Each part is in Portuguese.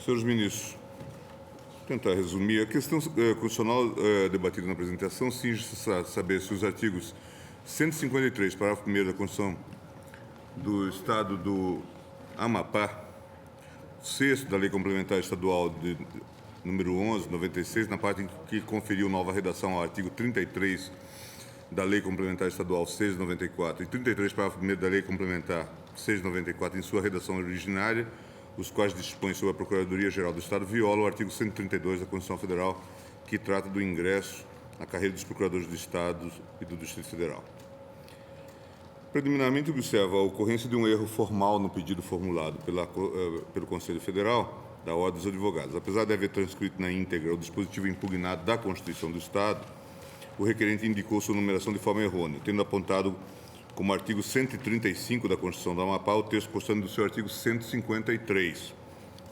Senhores ministros, vou tentar resumir. A questão constitucional debatida na apresentação cinge-se a saber se os artigos 153, parágrafo 1º da Constituição do Estado do Amapá, 6º da Lei Complementar Estadual de número 11/96, na parte em que conferiu nova redação ao artigo 33 da Lei Complementar Estadual 6/94 e 33, parágrafo 1º da Lei Complementar 6/94, em sua redação originária, os quais dispõem sobre a Procuradoria-Geral do Estado, violam o artigo 132 da Constituição Federal, que trata do ingresso na carreira dos procuradores do Estado e do Distrito Federal. Preliminarmente, observa a ocorrência de um erro formal no pedido formulado pelo Conselho Federal da Ordem dos Advogados. Apesar de haver transcrito na íntegra o dispositivo impugnado da Constituição do Estado, o requerente indicou sua numeração de forma errônea, tendo apontado como artigo 135 da Constituição do Amapá o texto constando do seu artigo 153.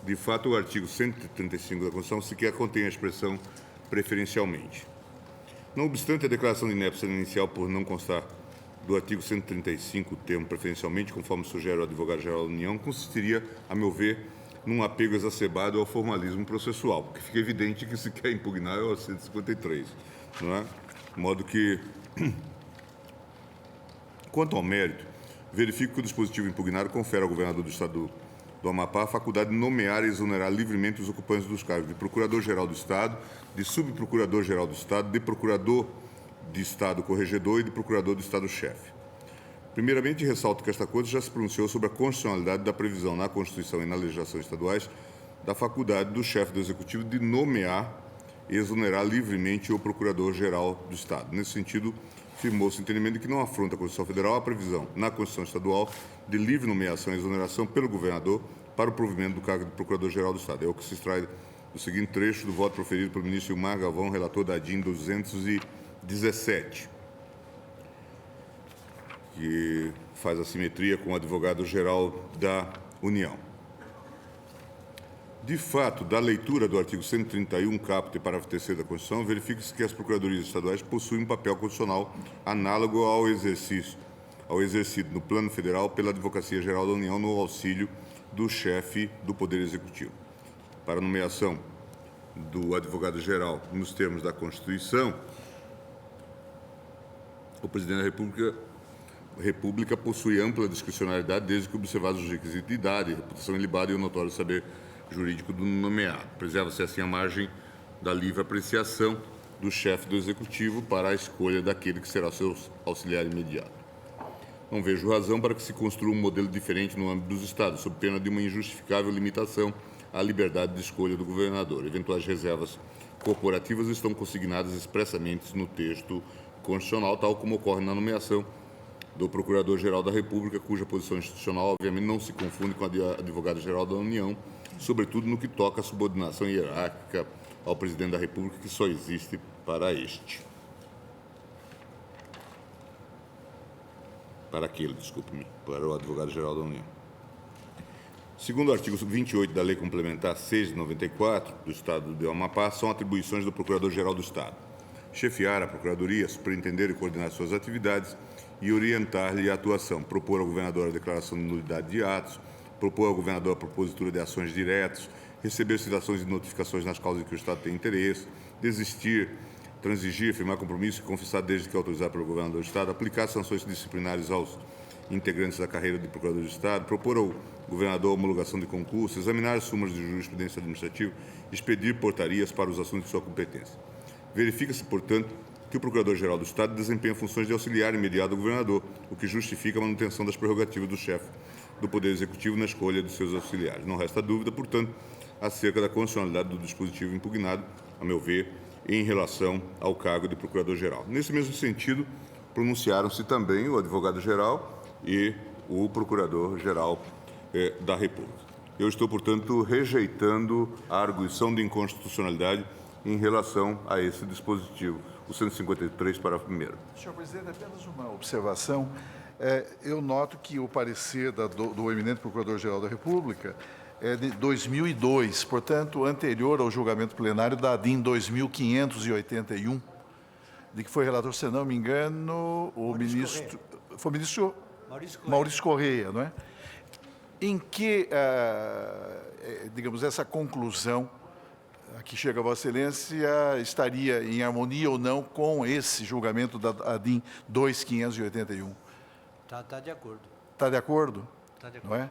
De fato, o artigo 135 da Constituição sequer contém a expressão preferencialmente. Não obstante a declaração de inépcia inicial por não constar do artigo 135 o termo preferencialmente, conforme sugere o advogado-geral da União, consistiria, a meu ver, num apego exacerbado ao formalismo processual, porque fica evidente que se quer impugnar é o 153, não é? De modo que, quanto ao mérito, verifico que o dispositivo impugnado confere ao governador do Estado do Amapá a faculdade de nomear e exonerar livremente os ocupantes dos cargos de Procurador-Geral do Estado, de Subprocurador-Geral do Estado, de Procurador de Estado Corregedor e de Procurador do Estado-Chefe. Primeiramente, ressalto que esta Corte já se pronunciou sobre a constitucionalidade da previsão na Constituição e na legislação estaduais da faculdade do chefe do Executivo de nomear e exonerar livremente o Procurador-Geral do Estado. Nesse sentido, firmou-se o entendimento de que não afronta a Constituição Federal a previsão, na Constituição Estadual, de livre nomeação e exoneração pelo governador para o provimento do cargo de Procurador-Geral do Estado. É o que se extrai do seguinte trecho do voto proferido pelo ministro Ilmar Galvão, relator da ADIM 217, que faz a simetria com o advogado-geral da União. De fato, da leitura do artigo 131, caput e parágrafo 3º da Constituição, verifica-se que as procuradorias estaduais possuem um papel constitucional análogo ao exercido no plano federal pela Advocacia Geral da União no auxílio do chefe do Poder Executivo. Para a nomeação do advogado-geral nos termos da Constituição, o Presidente da República possui ampla discricionalidade desde que observados os requisitos de idade, reputação ilibada e o notório saber jurídico do nomeado. Preserva-se assim a margem da livre apreciação do chefe do Executivo para a escolha daquele que será seu auxiliar imediato. Não vejo razão para que se construa um modelo diferente no âmbito dos Estados, sob pena de uma injustificável limitação à liberdade de escolha do governador. Eventuais reservas corporativas estão consignadas expressamente no texto constitucional, tal como ocorre na nomeação do Procurador-Geral da República, cuja posição institucional, obviamente, não se confunde com a de Advogado-Geral da União, sobretudo no que toca à subordinação hierárquica ao Presidente da República, que só existe para este. Para o Advogado-Geral da União. Segundo o artigo 28 da Lei Complementar 6/94 do Estado do Amapá, são atribuições do Procurador-Geral do Estado: chefiar a Procuradoria, superintender e coordenar suas atividades e orientar-lhe a atuação, propor ao governador a declaração de nulidade de atos, propor ao governador a propositura de ações diretas, receber citações e notificações nas causas em que o Estado tem interesse, desistir, transigir, firmar compromisso e confessar desde que autorizado pelo governador do Estado, aplicar sanções disciplinares aos integrantes da carreira de procurador do Estado, propor ao governador a homologação de concurso, examinar as súmulas de jurisprudência administrativa, expedir portarias para os assuntos de sua competência. Verifica-se, portanto, que o Procurador-Geral do Estado desempenha funções de auxiliar imediato do governador, o que justifica a manutenção das prerrogativas do chefe do Poder Executivo na escolha de seus auxiliares. Não resta dúvida, portanto, acerca da constitucionalidade do dispositivo impugnado, a meu ver, em relação ao cargo de Procurador-Geral. Nesse mesmo sentido, pronunciaram-se também o Advogado-Geral e o Procurador-Geral da República. Eu estou, portanto, rejeitando a arguição de inconstitucionalidade em relação a esse dispositivo, o 153, parágrafo 1º. Senhor presidente, apenas uma observação. Eu noto que o parecer do eminente Procurador-Geral da República é de 2002, portanto, anterior ao julgamento plenário da ADIM 2581, de que foi relator, se não me engano, o ministro... Foi o ministro Maurício Correia, não é? em que, digamos, essa conclusão a que chega a Vossa Excelência estaria em harmonia ou não com esse julgamento da ADIM 2581? Está de acordo. Está de acordo? Está de acordo. Não é?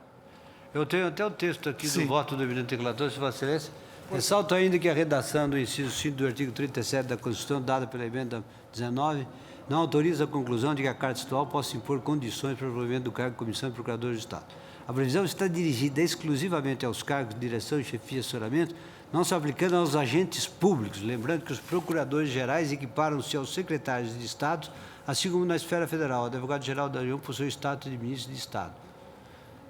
Eu tenho até o texto aqui Sim. do voto do eminente relator, se Vossa Excelência. Ressalto ainda que a redação do inciso 5 do artigo 37 da Constituição, dada pela emenda 19, não autoriza a conclusão de que a Carta Estadual possa impor condições para o provimento do cargo de comissão de procurador de Estado. A previsão está dirigida exclusivamente aos cargos de direção, chefia e assessoramento, não se aplicando aos agentes públicos, lembrando que os procuradores gerais equiparam-se aos secretários de Estado, assim como na esfera federal. O advogado-geral da União possui o status de ministro de Estado.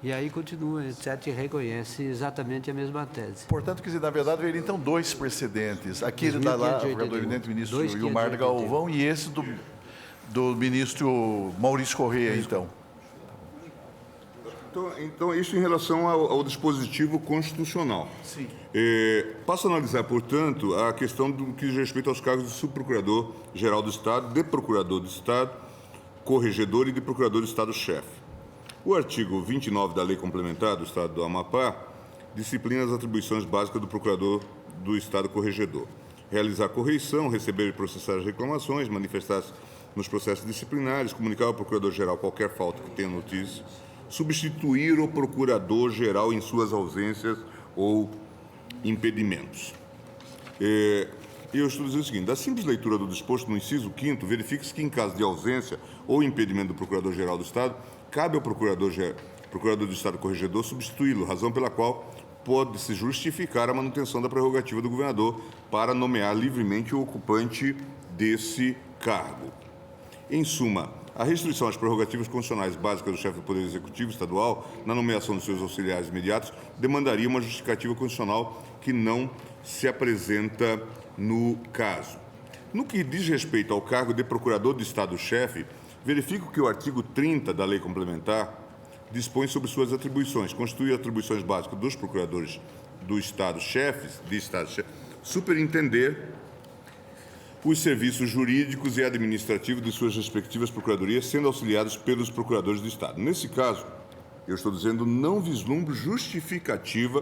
E aí continua, etc., e reconhece exatamente a mesma tese. Portanto, quer dizer, na verdade, veio então dois precedentes. Aquele da lá, do eminente ministro Ilmar Galvão e esse do ministro Maurício Correia, então. Então, isso em relação ao dispositivo constitucional. Sim. Passo a analisar, portanto, a questão do que diz respeito aos cargos de subprocurador-geral do Estado, de procurador do Estado, corregedor e de procurador do Estado-chefe. O artigo 29 da Lei Complementar do Estado do Amapá disciplina as atribuições básicas do procurador do Estado corregedor. Realizar correição, receber e processar as reclamações, manifestar-se nos processos disciplinares, comunicar ao procurador-geral qualquer falta que tenha notícia, substituir o procurador-geral em suas ausências ou impedimentos. Eu estou dizendo o seguinte: da simples leitura do disposto no inciso 5º, verifica-se que, em caso de ausência ou impedimento do Procurador-Geral do Estado, cabe ao Procurador do Estado corregedor substituí-lo, razão pela qual pode-se justificar a manutenção da prerrogativa do governador para nomear livremente o ocupante desse cargo. Em suma, a restrição às prerrogativas constitucionais básicas do chefe do Poder Executivo Estadual na nomeação dos seus auxiliares imediatos demandaria uma justificativa constitucional que não se apresenta no caso. No que diz respeito ao cargo de procurador de Estado-chefe, verifico que o artigo 30 da Lei Complementar dispõe sobre suas atribuições, constitui atribuições básicas dos procuradores do Estado-chefes, superintender os serviços jurídicos e administrativos de suas respectivas procuradorias, sendo auxiliados pelos procuradores do Estado. Nesse caso, eu estou dizendo, não vislumbro justificativa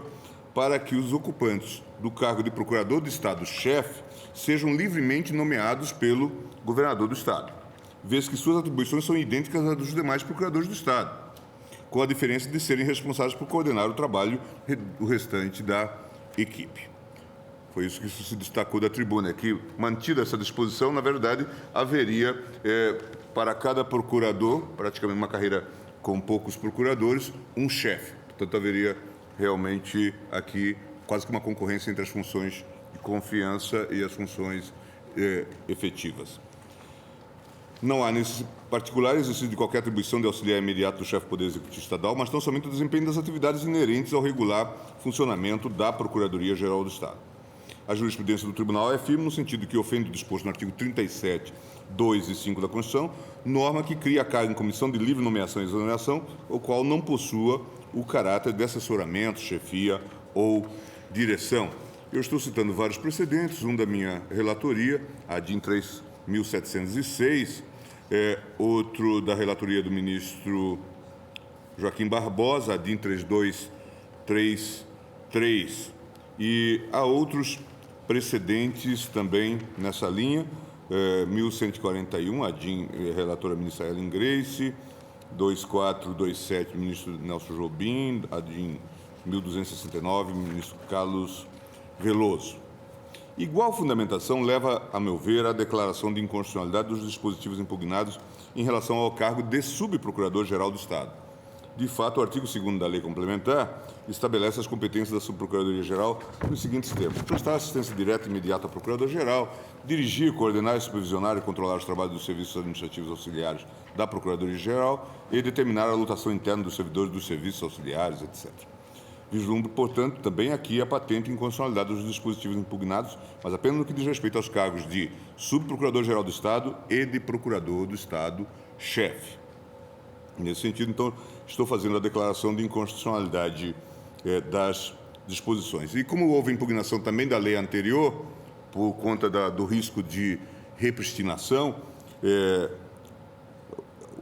para que os ocupantes do cargo de procurador de Estado-chefe sejam livremente nomeados pelo governador do Estado, vez que suas atribuições são idênticas às dos demais procuradores do Estado, com a diferença de serem responsáveis por coordenar o trabalho do restante da equipe. Foi isso que se destacou da tribuna, que, mantida essa disposição, na verdade, haveria para cada procurador, praticamente uma carreira com poucos procuradores, um chefe. Portanto, haveria realmente aqui quase que uma concorrência entre as funções de confiança e as funções efetivas. Não há, nesse particular, exercício de qualquer atribuição de auxiliar imediato do chefe do Poder Executivo Estadual, mas tão somente o desempenho das atividades inerentes ao regular funcionamento da Procuradoria-Geral do Estado. A jurisprudência do Tribunal é firme no sentido que ofende o disposto no artigo 37, 2 e 5 da Constituição, norma que cria cargo em comissão de livre nomeação e exoneração, o qual não possua o caráter de assessoramento, chefia ou direção. Eu estou citando vários precedentes, um da minha relatoria, a DIN 3.706, outro da relatoria do ministro Joaquim Barbosa, a DIN 3233, e há outros precedentes também nessa linha, 1141, a DIN, relatora ministra Ellen Grace, 2427, ministro Nelson Jobim, a DIN 1269, ministro Carlos Veloso. Igual fundamentação leva, a meu ver, à declaração de inconstitucionalidade dos dispositivos impugnados em relação ao cargo de subprocurador-geral do Estado. De fato, o artigo 2º da Lei Complementar estabelece as competências da Subprocuradoria-Geral nos seguintes termos: prestar assistência direta e imediata ao Procurador-Geral, dirigir, coordenar, supervisionar e controlar os trabalhos dos serviços administrativos auxiliares da Procuradoria-Geral e determinar a lotação interna dos servidores dos serviços auxiliares, etc. Vislumbro, portanto, também aqui a patente inconstitucionalidade dos dispositivos impugnados, mas apenas no que diz respeito aos cargos de Subprocurador-Geral do Estado e de Procurador do Estado-chefe. Nesse sentido, então, estou fazendo a declaração de inconstitucionalidade das disposições. E como houve impugnação também da lei anterior, por conta do risco de repristinação,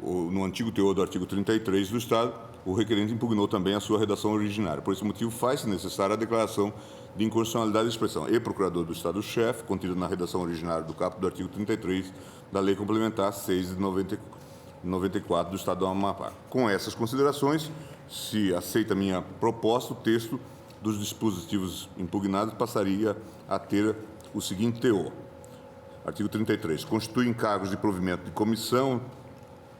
no antigo teor do artigo 33 do Estado, o requerente impugnou também a sua redação originária. Por esse motivo, faz-se necessária a declaração de inconstitucionalidade da expressão e procurador do Estado-chefe, contida na redação originária do caput do artigo 33 da Lei Complementar 6 de 94 do Estado do Amapá. Com essas considerações, se aceita a minha proposta, o texto dos dispositivos impugnados passaria a ter o seguinte teor. Artigo 33. Constitui encargos de provimento de comissão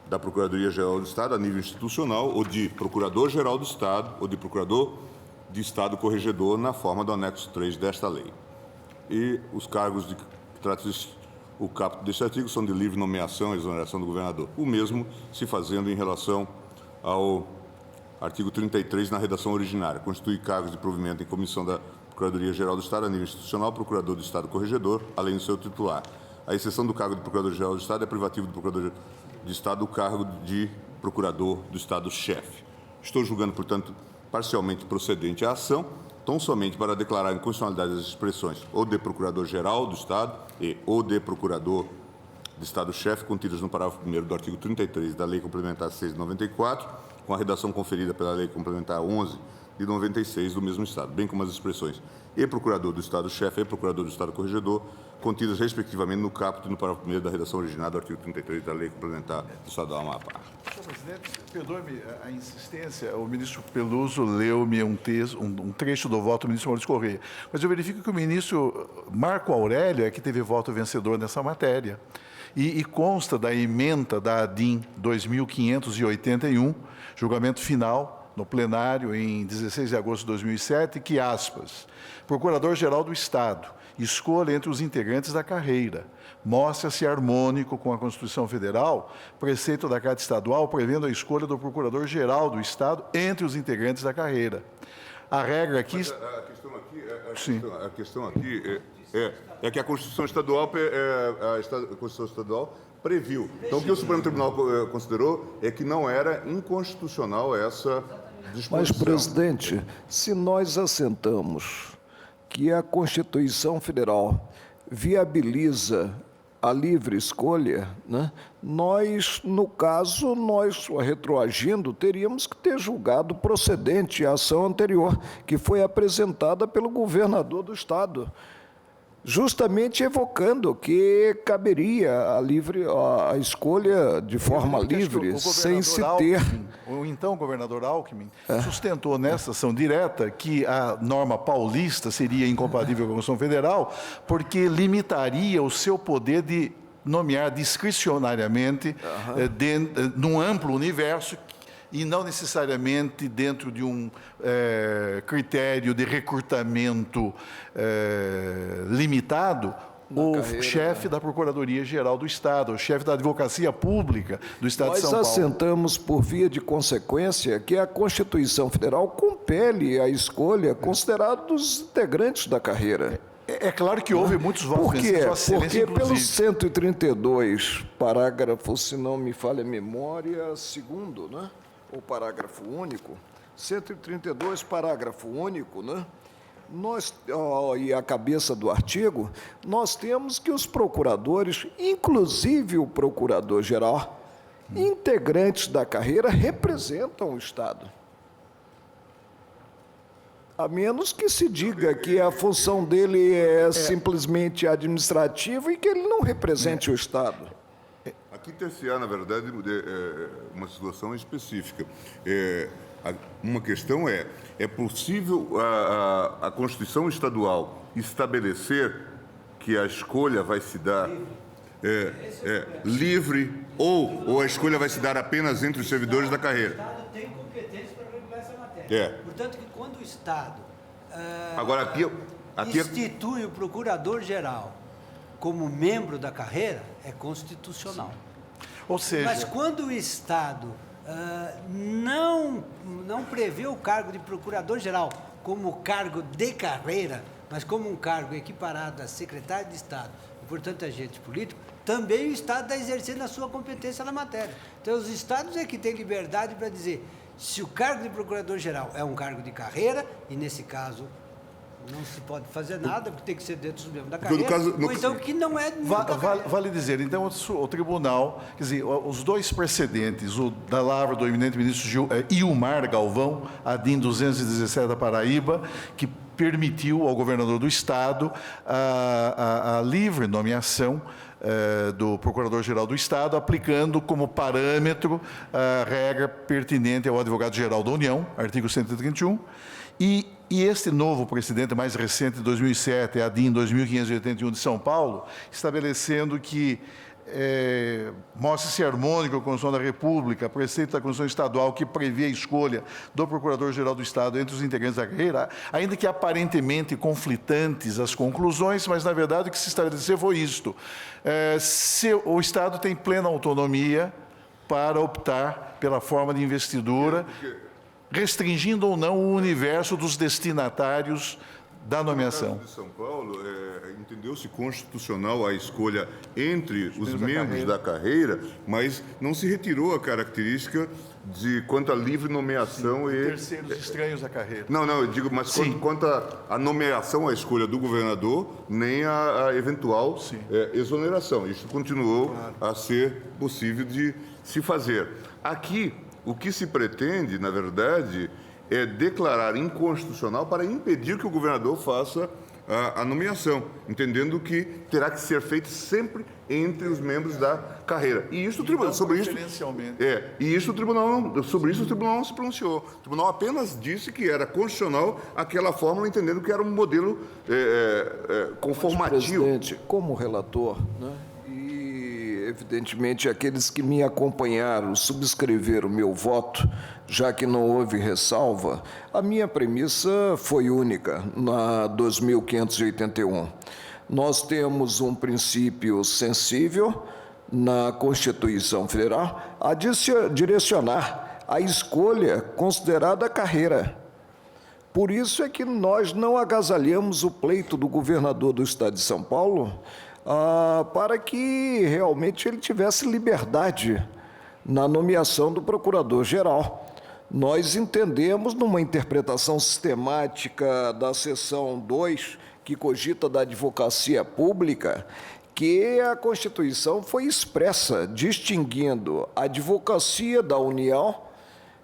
da Procuradoria-Geral do Estado a nível institucional ou de Procurador-Geral do Estado ou de Procurador de Estado Corregedor na forma do anexo 3 desta lei. E os cargos de que trata o caput deste artigo são de livre nomeação e exoneração do governador. O mesmo se fazendo em relação ao artigo 33 na redação originária. Constitui cargos de provimento em comissão da Procuradoria-Geral do Estado a nível institucional, Procurador do Estado Corregedor, além do seu titular. A exceção do cargo de Procurador-Geral do Estado é privativo do Procurador de Estado o cargo de Procurador do Estado-chefe. Estou julgando, portanto, parcialmente procedente a ação, tão somente para declarar a inconstitucionalidade das expressões ou de Procurador-Geral do Estado e ou de Procurador de Estado-chefe contidas no parágrafo 1º do artigo 33 da Lei Complementar 6 de 94, com a redação conferida pela Lei Complementar 11 de 96 do mesmo Estado, bem como as expressões e Procurador do Estado-chefe e Procurador do Estado Corregedor, contidas respectivamente no caput e no parágrafo 1º da redação original do artigo 33 da Lei Complementar do Estado do Amapá. Senhor presidente, perdoe-me a insistência, o ministro Peluso leu-me um trecho do voto do ministro Maurício Correia, mas eu verifico que o ministro Marco Aurélio é que teve voto vencedor nessa matéria. E consta da ementa da ADIM 2581, julgamento final, no plenário, em 16 de agosto de 2007, que, aspas, Procurador-Geral do Estado, escolha entre os integrantes da carreira, mostra-se harmônico com a Constituição Federal, preceito da Carta Estadual, prevendo a escolha do Procurador-Geral do Estado entre os integrantes da carreira. A regra aqui... Mas a questão aqui é que a Constituição Estadual, a Constituição Estadual previu. Então, o que o Supremo Tribunal considerou é que não era inconstitucional essa disposição. Mas, presidente, se nós assentamos que a Constituição Federal viabiliza a livre escolha, né, nós, no caso, retroagindo, teríamos que ter julgado procedente a ação anterior, que foi apresentada pelo governador do Estado, justamente evocando que caberia a escolha de forma livre, sem se ter... O então governador Alckmin sustentou nessa ação direta que a norma paulista seria incompatível com a Constituição Federal, porque limitaria o seu poder de nomear discricionariamente num amplo universo e não necessariamente dentro de um critério de recrutamento limitado, o chefe da Procuradoria-Geral do Estado, o chefe da Advocacia Pública do Estado de São Paulo. Nós assentamos, por via de consequência, que a Constituição Federal compele a escolha considerada dos integrantes da carreira. É claro que houve muitos votos. Por quê? Porque pelo 132, parágrafo, se não me falha a memória, segundo, né? O parágrafo único, 132, parágrafo único, né? E a cabeça do artigo, nós temos que os procuradores, inclusive o procurador-geral, integrantes da carreira, representam o Estado. A menos que se diga que a função dele é simplesmente administrativa e que ele não represente o Estado. Aqui ter-se-á, na verdade, uma situação específica. Uma questão é possível a Constituição Estadual estabelecer que a escolha vai se dar livre ou a escolha vai se dar apenas entre os servidores da carreira? O Estado tem competência para regular essa matéria. Portanto, que quando o Estado Agora, aqui institui o Procurador-Geral como membro da carreira, é constitucional. Ou seja... Mas quando o Estado não prevê o cargo de Procurador-Geral como cargo de carreira, mas como um cargo equiparado a secretário de Estado, e, portanto, agente político, também o Estado está exercendo a sua competência na matéria. Então, os Estados é que têm liberdade para dizer se o cargo de Procurador-Geral é um cargo de carreira, e, nesse caso, Não se pode fazer nada, porque tem que ser dentro dos membros da Porque no carreira. caso- no- Ou então que não é membro da carreira. Vale dizer, então, o tribunal, quer dizer, os dois precedentes, o da lavra do eminente ministro Ilmar Galvão, ADIM 217 da Paraíba, que permitiu ao governador do Estado a livre nomeação do Procurador-Geral do Estado, aplicando como parâmetro a regra pertinente ao Advogado-Geral da União, artigo 131, e este novo precedente mais recente, de 2007, a DIN 2581 de São Paulo, estabelecendo que mostra-se harmônico com a Constituição da República, preceito da Constituição Estadual que prevê a escolha do Procurador-Geral do Estado entre os integrantes da carreira, ainda que aparentemente conflitantes as conclusões, mas, na verdade, o que se estabeleceu foi isto. O Estado tem plena autonomia para optar pela forma de investidura, restringindo ou não o universo dos destinatários da nomeação. No caso de São Paulo, entendeu-se constitucional a escolha entre os membros da carreira, mas não se retirou a característica de quanto à livre nomeação e... Terceiros estranhos da carreira. Não, eu digo, mas quanto à nomeação, à escolha do governador, nem a eventual exoneração. Isso continuou a ser possível de se fazer. Aqui, o que se pretende, na verdade, é declarar inconstitucional para impedir que o governador faça a nomeação, entendendo que terá que ser feito sempre entre os membros da carreira. E isso o tribunal sobre isso o tribunal não se pronunciou. O tribunal apenas disse que era constitucional aquela fórmula, entendendo que era um modelo conformativo. Presidente, como relator, né? Evidentemente, aqueles que me acompanharam subscreveram o meu voto, já que não houve ressalva, a minha premissa foi única na 2581. Nós temos um princípio sensível na Constituição Federal a direcionar a escolha considerada a carreira. Por isso é que nós não agasalhamos o pleito do governador do Estado de São Paulo para que realmente ele tivesse liberdade na nomeação do Procurador-Geral. Nós entendemos, numa interpretação sistemática da seção 2, que cogita da advocacia pública, que a Constituição foi expressa, distinguindo a advocacia da União,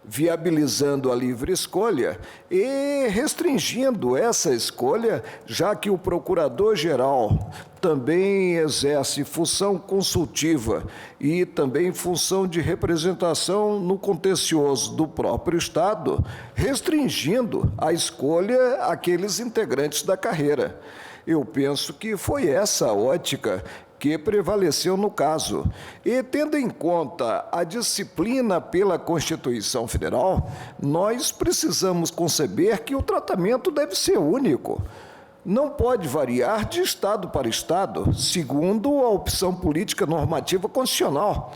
viabilizando a livre escolha e restringindo essa escolha, já que o Procurador-Geral também exerce função consultiva e também função de representação no contencioso do próprio Estado, restringindo a escolha àqueles integrantes da carreira. Eu penso que foi essa a ótica que prevaleceu no caso. E, tendo em conta a disciplina pela Constituição Federal, nós precisamos conceber que o tratamento deve ser único. Não pode variar de Estado para Estado, segundo a opção política normativa constitucional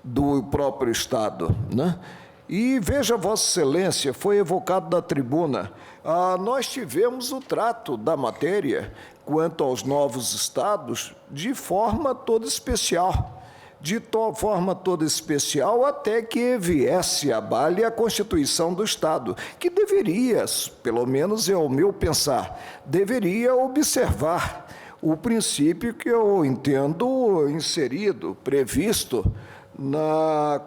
do próprio Estado, né? E veja, Vossa Excelência, foi evocado da tribuna, nós tivemos o trato da matéria quanto aos novos estados de forma toda especial. De forma toda especial até que viesse à baile a Constituição do Estado, que deveria, pelo menos é o meu pensar, deveria observar o princípio que eu entendo inserido, previsto,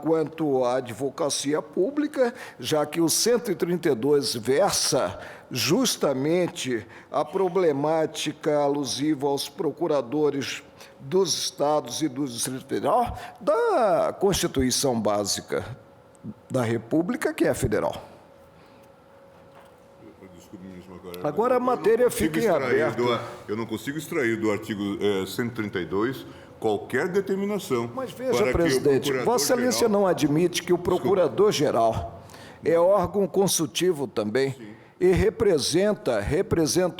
quanto à advocacia pública, já que o 132 versa justamente a problemática alusiva aos procuradores dos estados e do Distrito Federal da Constituição Básica da República, que é federal. Agora a matéria fica em aberto. Eu não consigo extrair do artigo 132 qualquer determinação. Mas veja, presidente, Vossa Excelência não admite que o Procurador-Geral é órgão consultivo também. Sim. E representa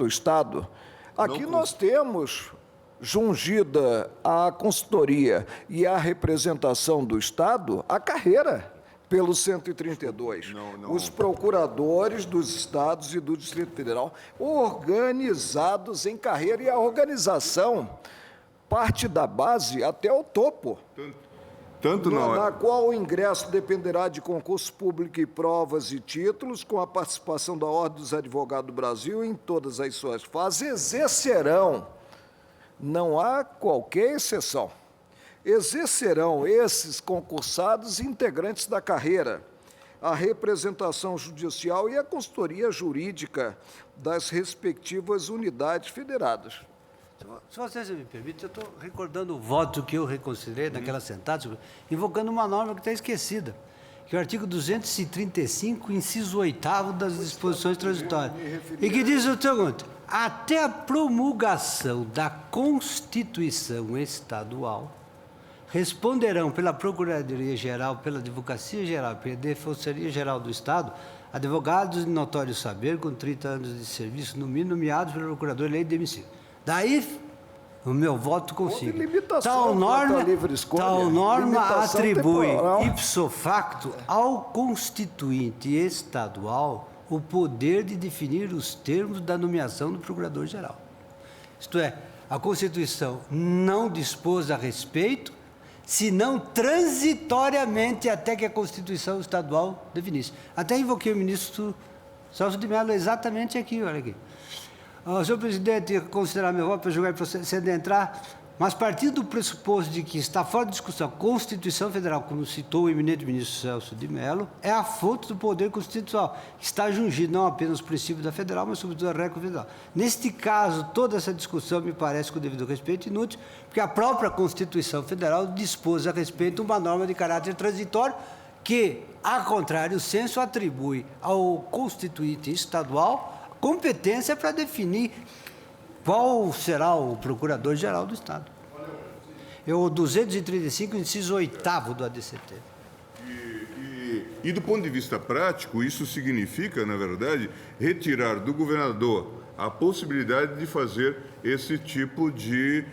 o Estado. Aqui nós temos jungida a consultoria e a representação do Estado, a carreira, pelo 132. Os procuradores dos estados e do Distrito Federal, organizados em carreira, e a organização parte da base até o topo. tanto na qual o ingresso dependerá de concurso público e provas e títulos, com a participação da Ordem dos Advogados do Brasil em todas as suas fases, exercerão, não há qualquer exceção, exercerão esses concursados integrantes da carreira, a representação judicial e a consultoria jurídica das respectivas unidades federadas. Se vocês me permitem, eu estou recordando o voto que eu reconsiderei naquela sentada, invocando uma norma que está esquecida, que é o artigo 235, inciso 8º das disposições transitórias, e que diz o seguinte: até a promulgação da Constituição Estadual, responderão pela Procuradoria-Geral, pela Advocacia Geral e pela Defensoria Geral do Estado, advogados de notório saber com 30 anos de serviço, no mínimo, nomeados pelo Procurador-Lei de demissível. Daí, o meu voto consigo. Tal norma atribui, ipso facto, ao Constituinte Estadual o poder de definir os termos da nomeação do Procurador-Geral. Isto é, a Constituição não dispôs a respeito, senão transitoriamente até que a Constituição Estadual definisse. Até invoquei o ministro Celso de Mello exatamente aqui, olha aqui. Senhor presidente, considerar meu voto para julgar e proceder a entrar, mas partindo do pressuposto de que está fora de discussão a Constituição Federal, como citou o eminente ministro Celso de Mello, é a fonte do poder constitucional, que está jungido não apenas ao princípio da federal, mas sobretudo à regra federal. Neste caso, toda essa discussão me parece, com o devido respeito, inútil, porque a própria Constituição Federal dispôs a respeito uma norma de caráter transitório que, a contrário senso, atribui ao Constituinte Estadual competência para definir qual será o Procurador-Geral do Estado. É o 235, inciso 8º do ADCT. E do ponto de vista prático, isso significa, na verdade, retirar do governador a possibilidade de fazer esse tipo de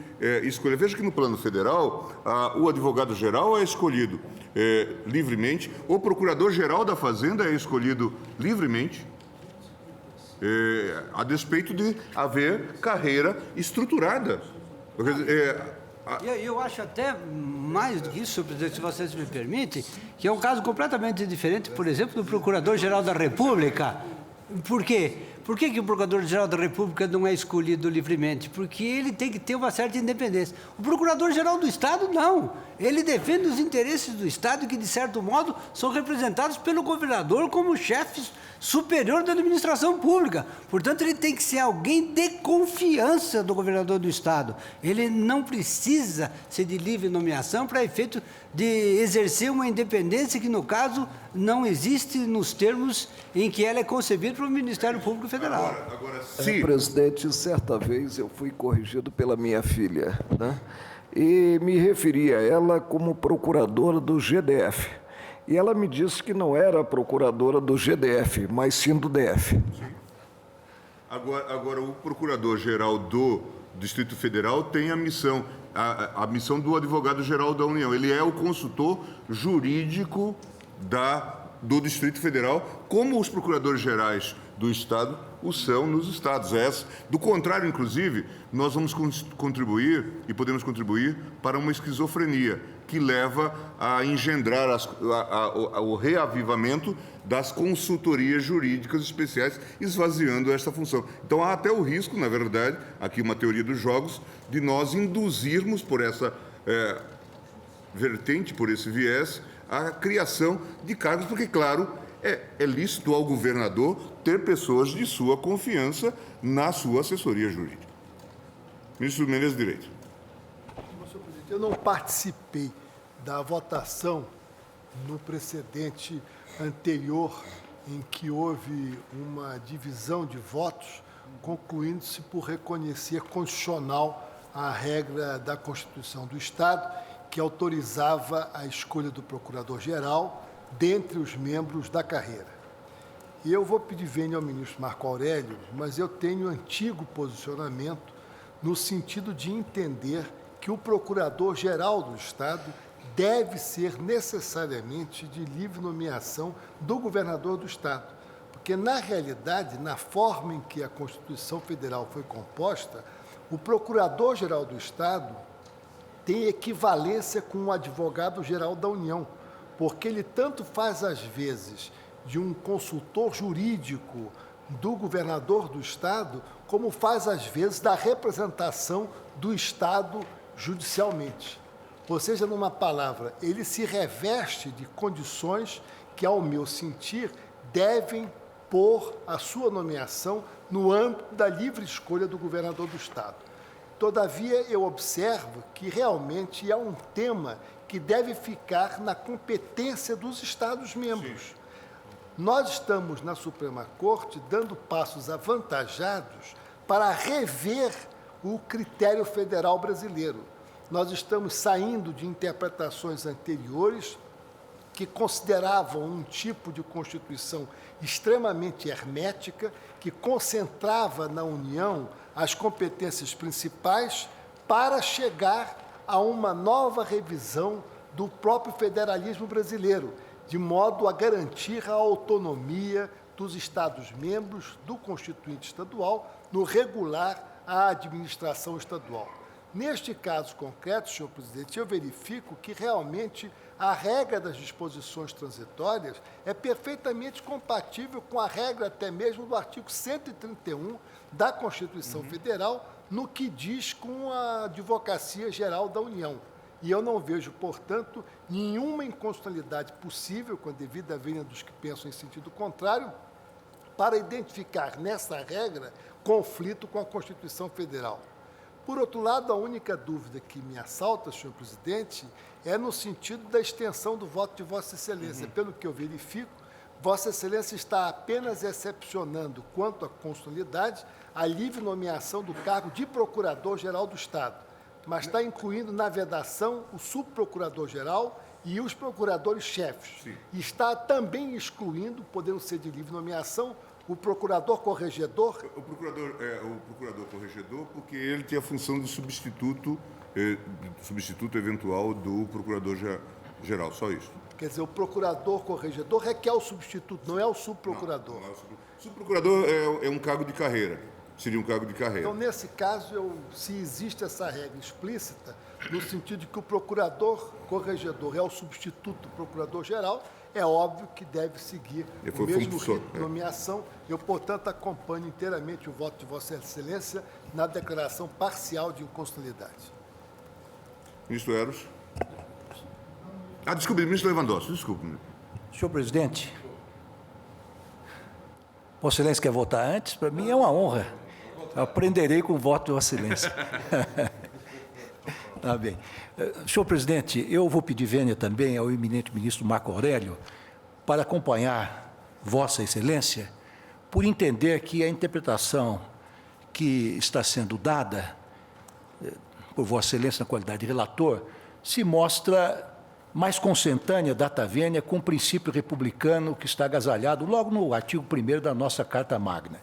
escolha. Veja que no plano federal, o advogado-geral é escolhido livremente, o procurador-geral da Fazenda é escolhido livremente, a despeito de haver carreira estruturada. Eu acho até mais do que isso, senhor presidente, se vocês me permitem, que é um caso completamente diferente, por exemplo, do Procurador-Geral da República. Por quê? Por que o Procurador-Geral da República não é escolhido livremente? Porque ele tem que ter uma certa independência. O Procurador-Geral do Estado, não. Ele defende os interesses do Estado que, de certo modo, são representados pelo governador como chefe superior da administração pública. Portanto, ele tem que ser alguém de confiança do governador do Estado. Ele não precisa ser de livre nomeação para efeito de exercer uma independência que, no caso, não existe nos termos em que ela é concebida pelo Ministério Público Federal. Presidente, certa vez eu fui corrigido pela minha filha, né? E me referi a ela como procuradora do GDF. E ela me disse que não era procuradora do GDF, mas sim do DF. Sim. Agora, o Procurador-Geral do Distrito Federal tem a missão do Advogado-Geral da União. Ele é o consultor jurídico do Distrito Federal, como os procuradores-gerais do Estado o são nos estados. Do contrário, inclusive, nós vamos contribuir e podemos contribuir para uma esquizofrenia que leva a engendrar o reavivamento das consultorias jurídicas especiais, esvaziando esta função. Então, há até o risco, na verdade, aqui uma teoria dos jogos, de nós induzirmos por essa vertente, por esse viés, a criação de cargos, porque, claro, é lícito ao governador ter pessoas de sua confiança na sua assessoria jurídica. Ministro Menezes Direito. Senhor presidente, eu não participei da votação no precedente anterior em que houve uma divisão de votos, concluindo-se por reconhecer constitucional a regra da Constituição do Estado, que autorizava a escolha do Procurador-Geral dentre os membros da carreira. E eu vou pedir vênia ao ministro Marco Aurélio, mas eu tenho antigo posicionamento no sentido de entender que o Procurador-Geral do Estado deve ser necessariamente de livre nomeação do governador do Estado. Porque, na realidade, na forma em que a Constituição Federal foi composta, o Procurador-Geral do Estado tem equivalência com o advogado-geral da União, porque ele tanto faz, às vezes, de um consultor jurídico do governador do Estado, como faz, às vezes, da representação do Estado judicialmente. Ou seja, numa palavra, ele se reveste de condições que, ao meu sentir, devem pôr a sua nomeação no âmbito da livre escolha do governador do Estado. Todavia, eu observo que realmente é um tema que deve ficar na competência dos Estados-membros. Sim. Nós estamos na Suprema Corte dando passos avantajados para rever o critério federal brasileiro. Nós estamos saindo de interpretações anteriores que consideravam um tipo de Constituição extremamente hermética, que concentrava na União as competências principais, para chegar a uma nova revisão do próprio federalismo brasileiro, de modo a garantir a autonomia dos Estados-membros do Constituinte Estadual no regular a administração estadual. Neste caso concreto, senhor presidente, eu verifico que realmente a regra das disposições transitórias é perfeitamente compatível com a regra até mesmo do artigo 131 da Constituição Federal, no que diz com a Advocacia Geral da União. E eu não vejo, portanto, nenhuma inconstitucionalidade possível, com a devida vênia dos que pensam em sentido contrário, para identificar nessa regra conflito com a Constituição Federal. Por outro lado, a única dúvida que me assalta, senhor presidente, é no sentido da extensão do voto de Vossa Excelência. Pelo que eu verifico, Vossa Excelência está apenas excepcionando, quanto à constitucionalidade, a livre nomeação do cargo de Procurador-Geral do Estado, mas está incluindo na vedação o subprocurador-geral e os procuradores-chefes. E está também excluindo, podendo ser de livre nomeação, o procurador-corregedor. O procurador-corregedor, porque ele tem a função de substituto eventual do procurador-geral, só isso. Quer dizer, o procurador-corregedor requer o substituto, não é o subprocurador. Não é o subprocurador é um cargo de carreira, seria um cargo de carreira. Então, nesse caso, se existe essa regra explícita, no sentido de que o procurador-corregedor é o substituto do procurador-geral, é óbvio que deve seguir o mesmo rito de nomeação. Eu, portanto, acompanho inteiramente o voto de Vossa Excelência na declaração parcial de inconstitucionalidade. Ministro Eros. Desculpe, ministro Lewandowski, desculpe. Senhor presidente, Vossa Excelência quer votar antes? Para mim é uma honra. Eu aprenderei com o voto de Vossa Excelência. Tá bem. Senhor presidente, eu vou pedir vênia também ao eminente ministro Marco Aurélio para acompanhar Vossa Excelência, por entender que a interpretação que está sendo dada por Vossa Excelência na qualidade de relator se mostra mais consentânea, data vênia, com o princípio republicano que está agasalhado logo no artigo 1º da nossa Carta Magna.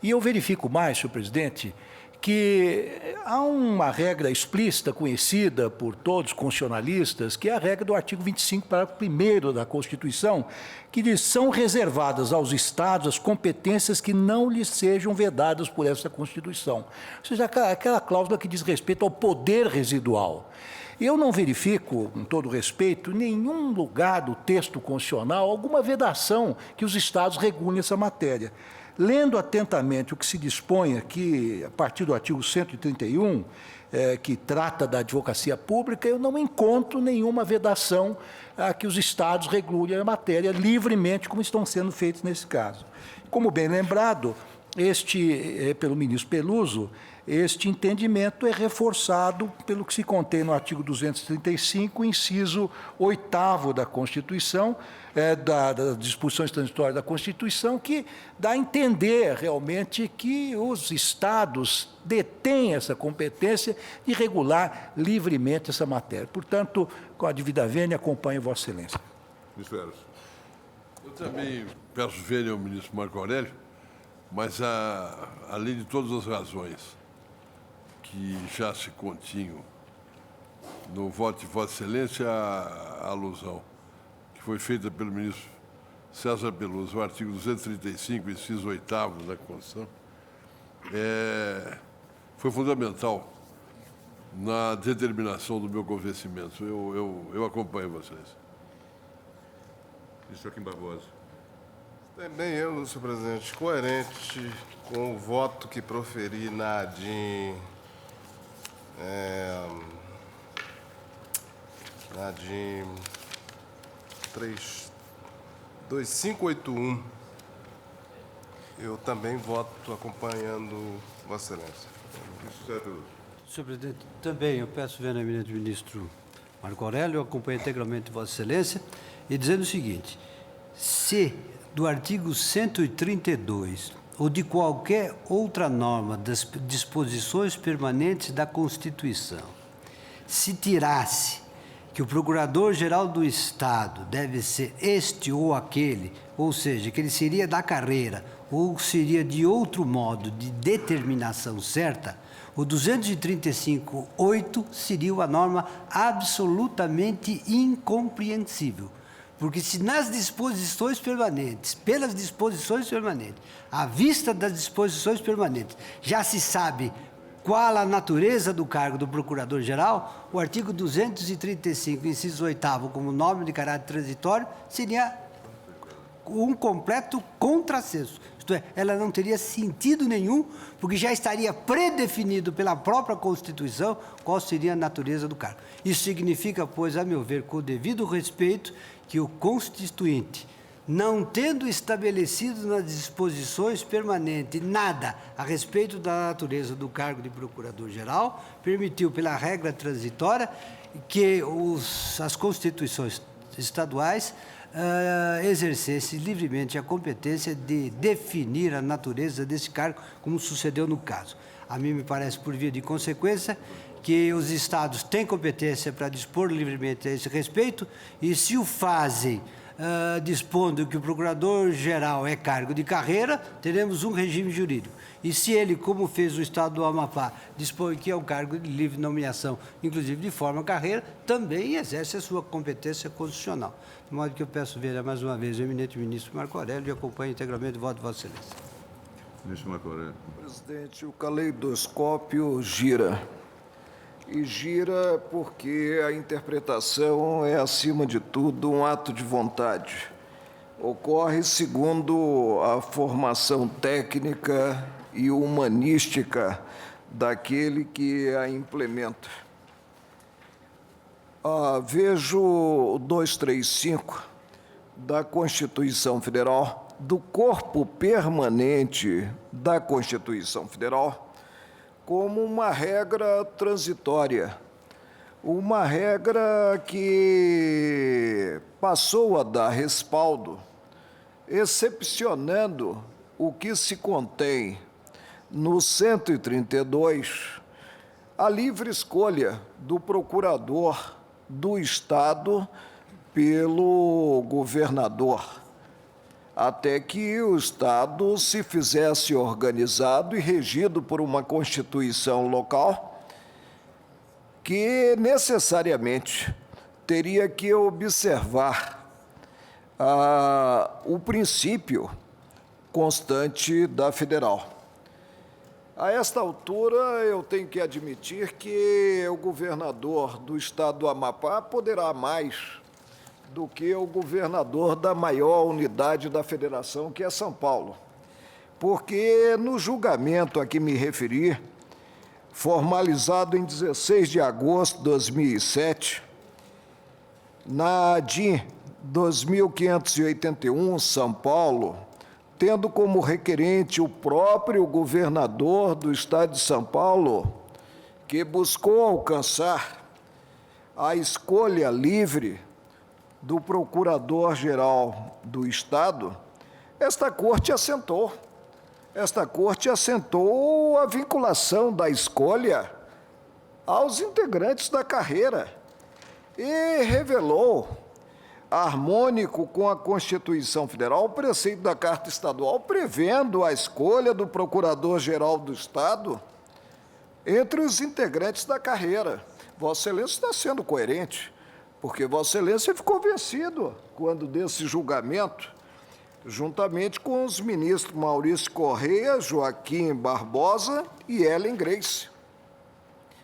E eu verifico mais, senhor presidente, que há uma regra explícita, conhecida por todos os constitucionalistas, que é a regra do artigo 25, parágrafo 1º da Constituição, que diz: são reservadas aos Estados as competências que não lhes sejam vedadas por essa Constituição. Ou seja, aquela cláusula que diz respeito ao poder residual. Eu não verifico, com todo respeito, em nenhum lugar do texto constitucional alguma vedação que os Estados regulem essa matéria. Lendo atentamente o que se dispõe aqui, a partir do artigo 131, que trata da advocacia pública, eu não encontro nenhuma vedação a que os Estados regulem a matéria livremente, como estão sendo feitos nesse caso. Como bem lembrado, pelo ministro Peluso, este entendimento é reforçado pelo que se contém no artigo 235, inciso 8º da Constituição, das disposições transitórias da Constituição, que dá a entender realmente que os Estados detêm essa competência de regular livremente essa matéria. Portanto, com a devida vênia, acompanho Vossa Excelência. Ministro Eros. Eu também peço vênia ao ministro Marco Aurélio, mas, além de todas as razões que já se continham no voto de Vossa Excelência, a alusão que foi feita pelo ministro César Peluso, o artigo 235, inciso 8º da Constituição, foi fundamental na determinação do meu convencimento. Eu acompanho Vossa Excelência. Ministro Joaquim Barbosa. Também eu, senhor presidente, coerente com o voto que proferi na ADIM, na ADIM 2581, eu também voto acompanhando Vossa Excelência. Ministro José Veloso. Senhor presidente, também eu peço ver ao eminente ministro Marco Aurélio, eu acompanho integralmente Vossa Excelência, e dizendo o seguinte: se do artigo 132 ou de qualquer outra norma das disposições permanentes da Constituição se tirasse que o Procurador-Geral do Estado deve ser este ou aquele, ou seja, que ele seria da carreira ou seria de outro modo de determinação certa, o 235.8 seria uma norma absolutamente incompreensível. Porque se nas disposições permanentes, pelas disposições permanentes, à vista das disposições permanentes, já se sabe qual a natureza do cargo do Procurador-Geral, o artigo 235, inciso 8º, como norma de caráter transitório, seria um completo contrassenso. Isto é, ela não teria sentido nenhum, porque já estaria predefinido pela própria Constituição qual seria a natureza do cargo. Isso significa, pois, a meu ver, com o devido respeito, que o Constituinte, não tendo estabelecido nas disposições permanentes nada a respeito da natureza do cargo de Procurador-Geral, permitiu, pela regra transitória, que as Constituições estaduais exercesse livremente a competência de definir a natureza desse cargo, como sucedeu no caso. A mim me parece, por via de consequência, que os Estados têm competência para dispor livremente a esse respeito, e se o fazem dispondo que o Procurador-Geral é cargo de carreira, teremos um regime jurídico. E se ele, como fez o Estado do Amapá, dispõe que é um cargo de livre nomeação, inclusive de forma carreira, também exerce a sua competência constitucional. De modo que eu peço ver mais uma vez o eminente ministro Marco Aurélio e acompanho integralmente o voto de Vossa Excelência. Ministro Marco Aurélio. Presidente, o caleidoscópio gira. E gira porque a interpretação é, acima de tudo, um ato de vontade. Ocorre segundo a formação técnica e humanística daquele que a implementa. Vejo o 235 da Constituição Federal, do corpo permanente da Constituição Federal, como uma regra transitória, uma regra que passou a dar respaldo, excepcionando o que se contém no 132, a livre escolha do procurador do Estado pelo governador, até que o Estado se fizesse organizado e regido por uma Constituição local que necessariamente teria que observar o princípio constante da federal. A esta altura, eu tenho que admitir que o governador do Estado do Amapá poderá mais do que o governador da maior unidade da federação, que é São Paulo. Porque no julgamento a que me referi, formalizado em 16 de agosto de 2007, na ADIM 2581, São Paulo, tendo como requerente o próprio governador do Estado de São Paulo, que buscou alcançar a escolha livre do Procurador-Geral do Estado, esta Corte assentou. Esta Corte assentou a vinculação da escolha aos integrantes da carreira e revelou, harmônico com a Constituição Federal, o preceito da Carta Estadual, prevendo a escolha do Procurador-Geral do Estado entre os integrantes da carreira. Vossa Excelência está sendo coerente, porque Vossa Excelência ficou vencido quando desse julgamento, juntamente com os ministros Maurício Correia, Joaquim Barbosa e Ellen Grace.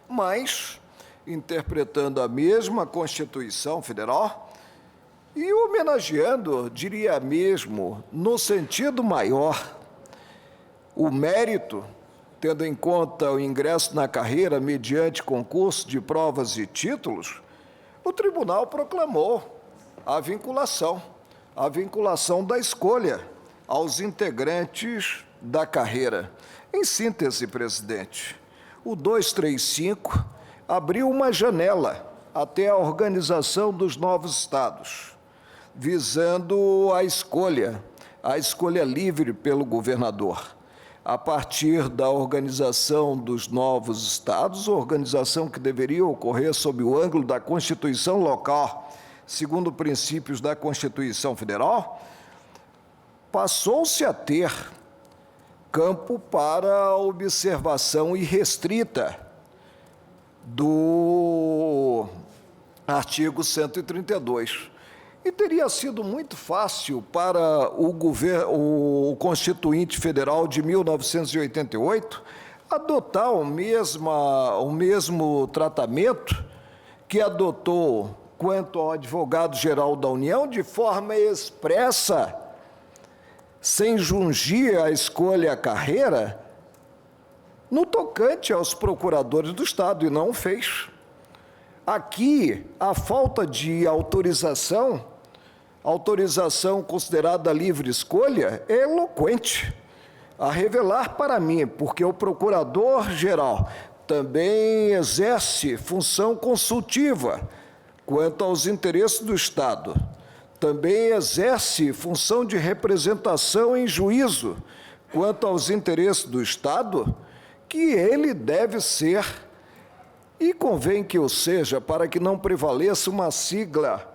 Mas interpretando a mesma Constituição Federal e homenageando, diria mesmo, no sentido maior, o mérito, tendo em conta o ingresso na carreira mediante concurso de provas e títulos, o tribunal proclamou a vinculação da escolha aos integrantes da carreira. Em síntese, presidente, o 235 abriu uma janela até a organização dos novos estados, visando a escolha livre pelo governador. A partir da organização dos novos estados, organização que deveria ocorrer sob o ângulo da Constituição local, segundo princípios da Constituição Federal, passou-se a ter campo para observação irrestrita do artigo 132. E teria sido muito fácil para o Constituinte Federal de 1988 adotar o mesmo tratamento que adotou quanto ao advogado-geral da União, de forma expressa, sem jungir a escolha à carreira, no tocante aos procuradores do Estado, e não fez. Aqui, a falta de autorização considerada livre escolha, é eloquente, a revelar para mim, porque o procurador-geral também exerce função consultiva quanto aos interesses do Estado, também exerce função de representação em juízo quanto aos interesses do Estado, que ele deve ser, e convém que o seja, para que não prevaleça uma sigla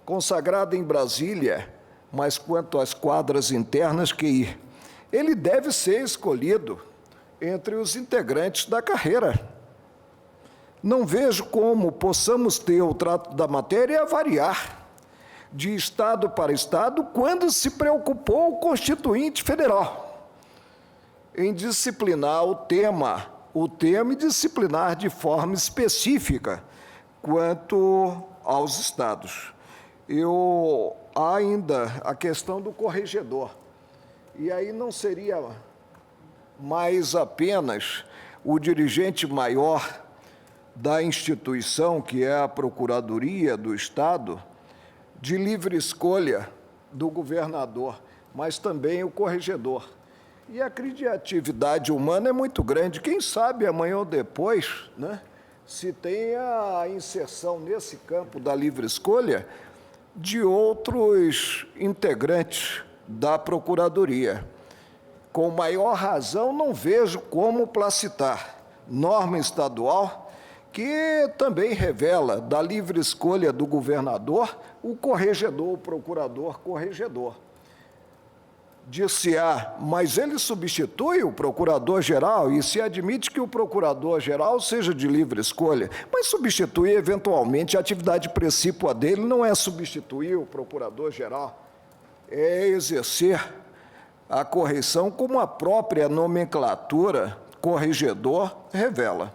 consagrada em Brasília, mas quanto às quadras internas, QI. Ele deve ser escolhido entre os integrantes da carreira. Não vejo como possamos ter o trato da matéria a variar de Estado para Estado quando se preocupou o Constituinte Federal em disciplinar o tema e disciplinar de forma específica quanto aos Estados. Há ainda a questão do corregedor. E aí não seria mais apenas o dirigente maior da instituição, que é a Procuradoria do Estado, de livre escolha do governador, mas também o corregedor. E a criatividade humana é muito grande. Quem sabe amanhã ou depois, né, se tem a inserção nesse campo da livre escolha de outros integrantes da Procuradoria. Com maior razão, não vejo como placitar norma estadual que também revela da livre escolha do governador o corregedor, o procurador-corregedor. Disse-á, mas ele substitui o procurador-geral e se admite que o procurador-geral seja de livre escolha, mas substitui eventualmente a atividade precípua dele, não é substituir o procurador-geral, é exercer a correição como a própria nomenclatura corregedor revela.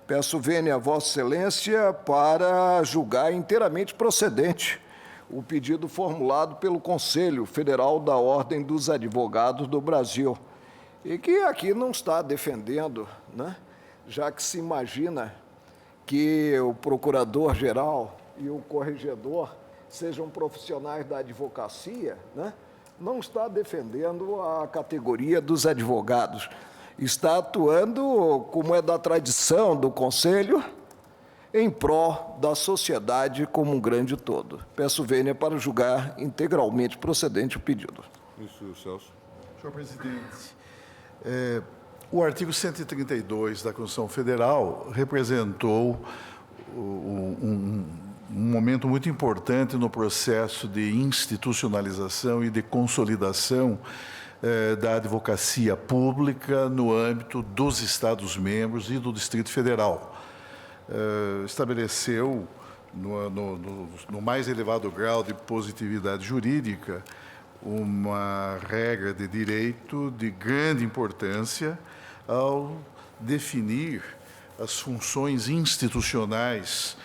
Peço vênia a Vossa Excelência para julgar inteiramente procedente o pedido formulado pelo Conselho Federal da Ordem dos Advogados do Brasil, e que aqui não está defendendo, né, já que se imagina que o procurador-geral e o corregedor sejam profissionais da advocacia, né, não está defendendo a categoria dos advogados. Está atuando, como é da tradição do Conselho, em prol da sociedade como um grande todo. Peço vênia para julgar integralmente procedente o pedido. Ministro Celso. Senhor presidente, o artigo 132 da Constituição Federal representou um momento muito importante no processo de institucionalização e de consolidação da advocacia pública no âmbito dos Estados-membros e do Distrito Federal. Estabeleceu, no mais elevado grau de positividade jurídica, uma regra de direito de grande importância ao definir as funções institucionais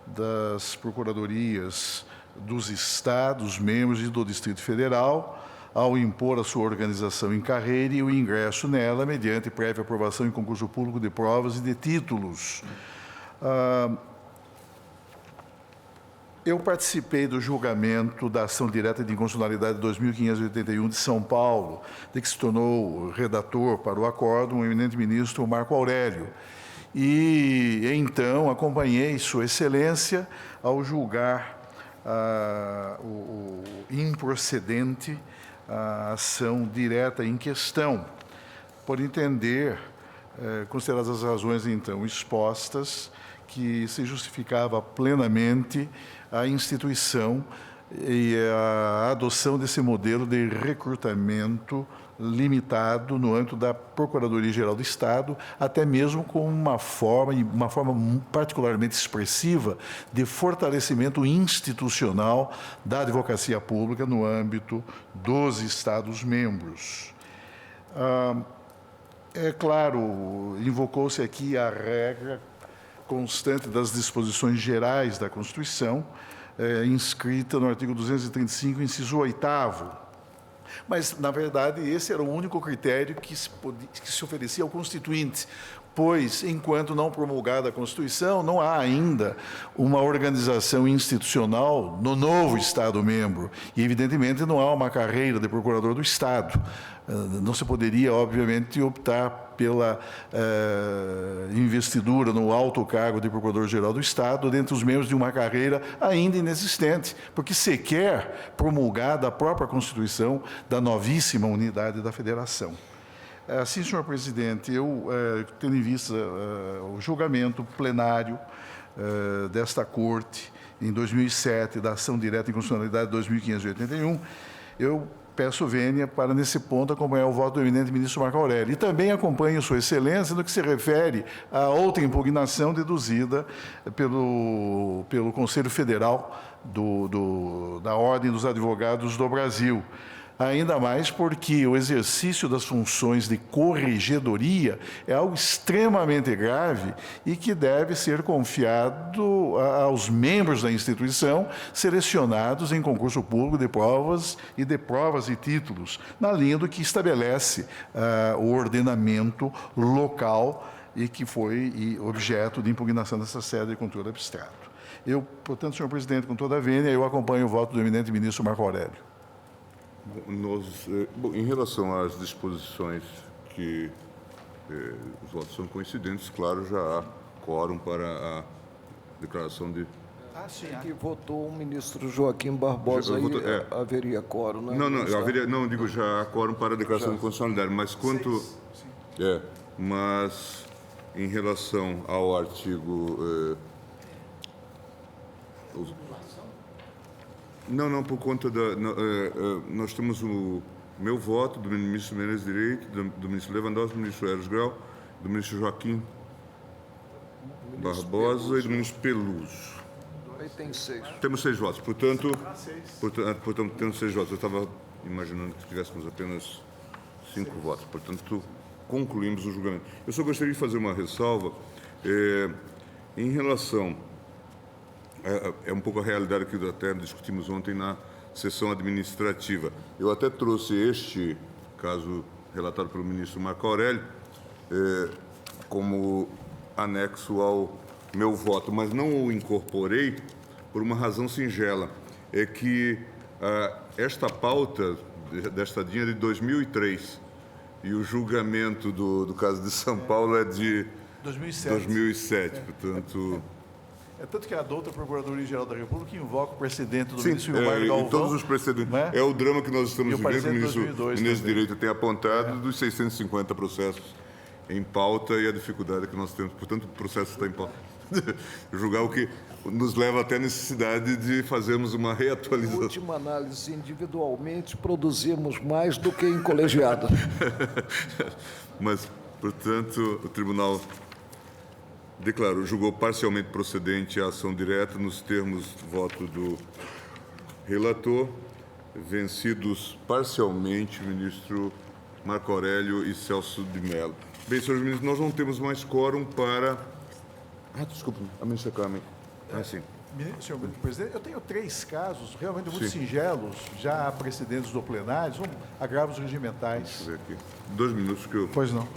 das procuradorias dos estados, membros e do Distrito Federal, ao impor a sua organização em carreira e o ingresso nela mediante prévia aprovação em concurso público de provas e de títulos. Eu participei do julgamento da ação direta de inconstitucionalidade 2581 de São Paulo, de que se tornou redator para o acórdão o eminente ministro Marco Aurélio. E, então, acompanhei Sua Excelência ao julgar o improcedente a ação direta em questão, por entender, consideradas as razões, então, expostas, que se justificava plenamente a instituição e a adoção desse modelo de recrutamento limitado no âmbito da Procuradoria-Geral do Estado, até mesmo com uma forma particularmente expressiva de fortalecimento institucional da advocacia pública no âmbito dos Estados-membros. É claro, invocou-se aqui a regra constante das disposições gerais da Constituição, inscrita no artigo 235, inciso 8º. Mas, na verdade, esse era o único critério que se oferecia ao Constituinte, pois, enquanto não promulgada a Constituição, não há ainda uma organização institucional no novo Estado-membro. E, evidentemente, não há uma carreira de procurador do Estado. Não se poderia, obviamente, optar pela investidura no alto cargo de Procurador-Geral do Estado dentre os membros de uma carreira ainda inexistente, porque sequer promulgada a própria Constituição da novíssima unidade da Federação. Assim, senhor presidente, eu, tendo em vista o julgamento plenário desta Corte, em 2007, da ação direta em constitucionalidade 2581, eu peço vênia para, nesse ponto, acompanhar o voto do eminente ministro Marco Aurélio. E também acompanho Sua Excelência no que se refere a outra impugnação deduzida pelo Conselho Federal da Ordem dos Advogados do Brasil. Ainda mais porque o exercício das funções de corregedoria é algo extremamente grave e que deve ser confiado aos membros da instituição selecionados em concurso público de provas e títulos, na linha do que estabelece o ordenamento local e que foi objeto de impugnação dessa sede de controle abstrato. Eu, portanto, senhor presidente, com toda a vênia, eu acompanho o voto do eminente ministro Marco Aurélio. Em relação às disposições que os votos são coincidentes, claro, já há quórum para a declaração de... Sim. Que votou o ministro Joaquim Barbosa, haveria quórum, né? Não, digo, já há quórum para a declaração de constitucionalidade, mas quanto... Mas em relação ao artigo... Não, por conta da... nós temos o meu voto, do ministro Menezes Direito, do ministro Lewandowski, do ministro Eros Grau, do ministro Joaquim Barbosa e do ministro Peluso. Aí tem 6. Temos 6 votos, portanto, temos 6 votos. Eu estava imaginando que tivéssemos apenas 5 votos, portanto, concluímos o julgamento. Eu só gostaria de fazer uma ressalva em relação... É um pouco a realidade que até discutimos ontem na sessão administrativa. Eu até trouxe este caso relatado pelo ministro Marco Aurélio como anexo ao meu voto, mas não o incorporei por uma razão singela. É que esta pauta desta DIN é de 2003 e o julgamento do caso de São Paulo é de 2007, portanto... Tanto que a douta Procuradoria-Geral da República invoca o precedente do ministro Gilmar Galvão. Todos os precedentes. É o drama que nós estamos vivendo, que o ministro Menezes Direito tem apontado, dos 650 processos em pauta e a dificuldade que nós temos. Portanto, o processo está em pauta. Julgar o que nos leva até a necessidade de fazermos uma reatualização. Em última análise, individualmente, produzimos mais do que em colegiado. Mas, portanto, o tribunal... julgou parcialmente procedente a ação direta nos termos do voto do relator, vencidos parcialmente o ministro Marco Aurélio e Celso de Mello. Bem, senhores ministros, nós não temos mais quórum para Desculpa, a ministra Carmen. Sim. Senhor presidente, eu tenho 3 casos realmente muito Sim. singelos, já precedentes do plenário, são agravos regimentais. Deixa eu ver aqui. 2 minutos que eu... Pois não.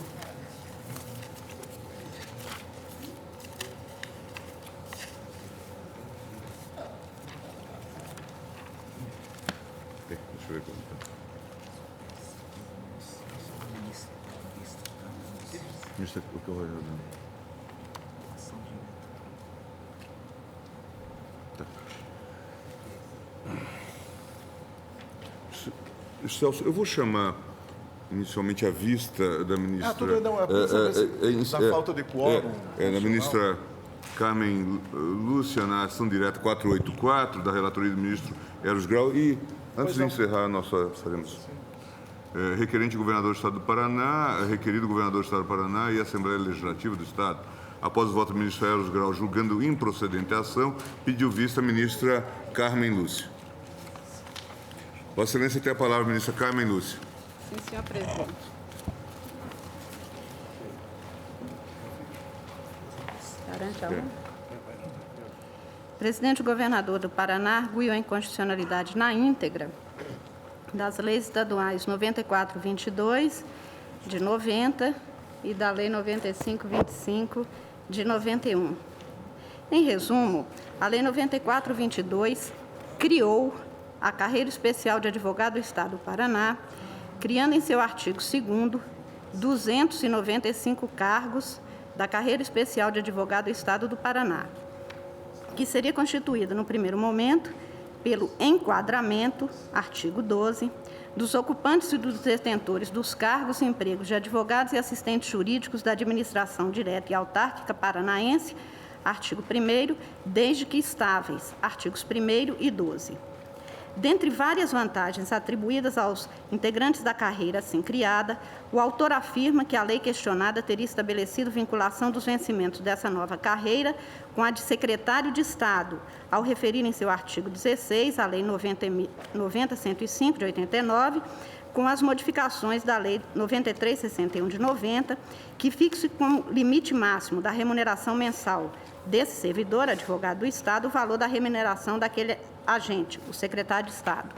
Deixa eu ver como está. Ministra, o que eu vou ajudar? Celso, eu vou chamar inicialmente a vista da ministra... tudo não, é para saber se na falta de quórum... da ministra Carmen Lúcia, na ação direta 484, da relatoria do ministro Eros Grau. E, antes de encerrar a nossa... Faremos, requerente governador do Estado do Paraná, requerido governador do Estado do Paraná e Assembleia Legislativa do Estado, após o voto do ministro Eros Grau julgando improcedente a ação, pediu vista a ministra Carmen Lúcia. Vossa Excelência tem a palavra, ministra Carmen Lúcia. Sim, senhor presidente. Garante a uma. Presidente, o governador do Paraná arguiu a inconstitucionalidade na íntegra das leis estaduais 94/22 de 90 e da lei 95/25 de 91. Em resumo, a lei 94/22 criou a carreira especial de advogado do Estado do Paraná, criando em seu artigo 2º 295 cargos da carreira especial de advogado do Estado do Paraná, que seria constituída, no primeiro momento, pelo enquadramento, artigo 12, dos ocupantes e dos detentores dos cargos e empregos de advogados e assistentes jurídicos da administração direta e autárquica paranaense, artigo 1º, desde que estáveis, artigos 1º e 12. Dentre várias vantagens atribuídas aos integrantes da carreira assim criada, o autor afirma que a lei questionada teria estabelecido vinculação dos vencimentos dessa nova carreira com a de secretário de Estado, ao referir em seu artigo 16 a Lei 90.105 de 89, com as modificações da Lei 93.61 de 90, que fixe como limite máximo da remuneração mensal desse servidor, advogado do Estado, o valor da remuneração daquele agente, o secretário de Estado.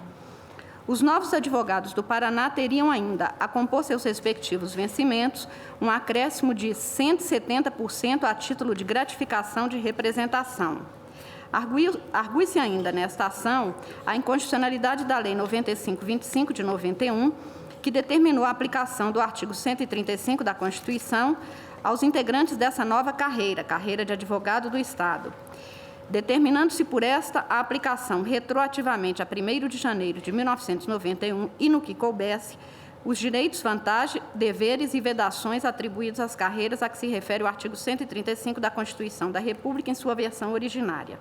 Os novos advogados do Paraná teriam ainda, a compor seus respectivos vencimentos, um acréscimo de 170% a título de gratificação de representação. Argui-se ainda nesta ação a inconstitucionalidade da Lei 95/25 de 91, que determinou a aplicação do artigo 135 da Constituição aos integrantes dessa nova carreira, carreira de advogado do Estado, determinando-se por esta a aplicação retroativamente a 1º de janeiro de 1991 e, no que coubesse, os direitos, vantagens, deveres e vedações atribuídos às carreiras a que se refere o artigo 135 da Constituição da República em sua versão originária.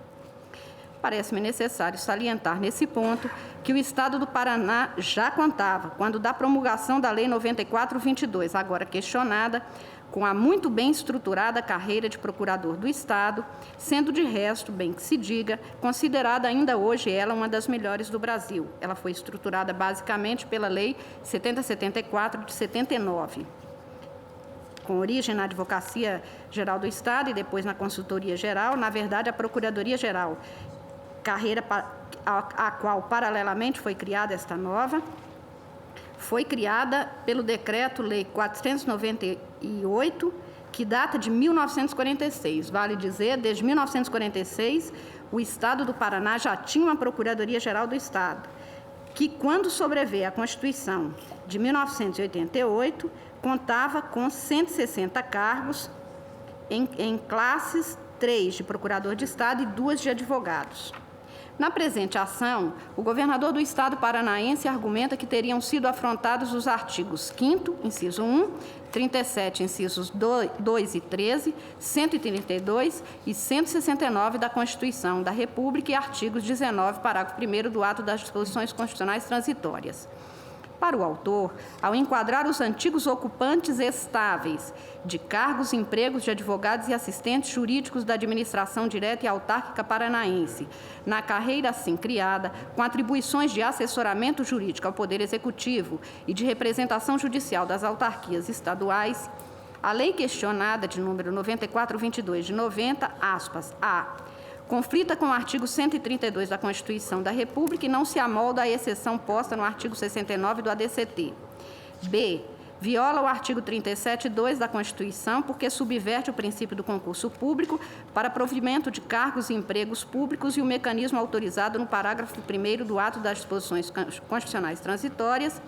Parece-me necessário salientar nesse ponto que o Estado do Paraná já contava, quando da promulgação da Lei 94/22, agora questionada, com a muito bem estruturada carreira de procurador do Estado, sendo de resto, bem que se diga, considerada ainda hoje ela uma das melhores do Brasil. Ela foi estruturada basicamente pela Lei 7074 de 79, com origem na Advocacia Geral do Estado e depois na Consultoria Geral, na verdade a Procuradoria Geral, carreira a qual paralelamente foi criada esta nova, foi criada pelo Decreto-Lei 498, que data de 1946. Vale dizer, desde 1946, o Estado do Paraná já tinha uma Procuradoria-Geral do Estado, que, quando sobrevê a Constituição de 1988, contava com 160 cargos em classes 3 de procurador de Estado e 2 de advogados. Na presente ação, o governador do Estado paranaense argumenta que teriam sido afrontados os artigos 5º, inciso 1, 37, incisos 2 e 13, 132 e 169 da Constituição da República e artigos 19, parágrafo 1º do ato das disposições constitucionais transitórias. Para o autor, ao enquadrar os antigos ocupantes estáveis de cargos e empregos de advogados e assistentes jurídicos da administração direta e autárquica paranaense, na carreira assim criada, com atribuições de assessoramento jurídico ao Poder Executivo e de representação judicial das autarquias estaduais, A lei questionada de número 9422 de 90, aspas, a. conflita com o artigo 132 da Constituição da República e não se amolda à exceção posta no artigo 69 do ADCT. B. Viola o artigo 37(2) da Constituição porque subverte o princípio do concurso público para provimento de cargos e empregos públicos e o mecanismo autorizado no parágrafo 1º do ato das disposições constitucionais transitórias,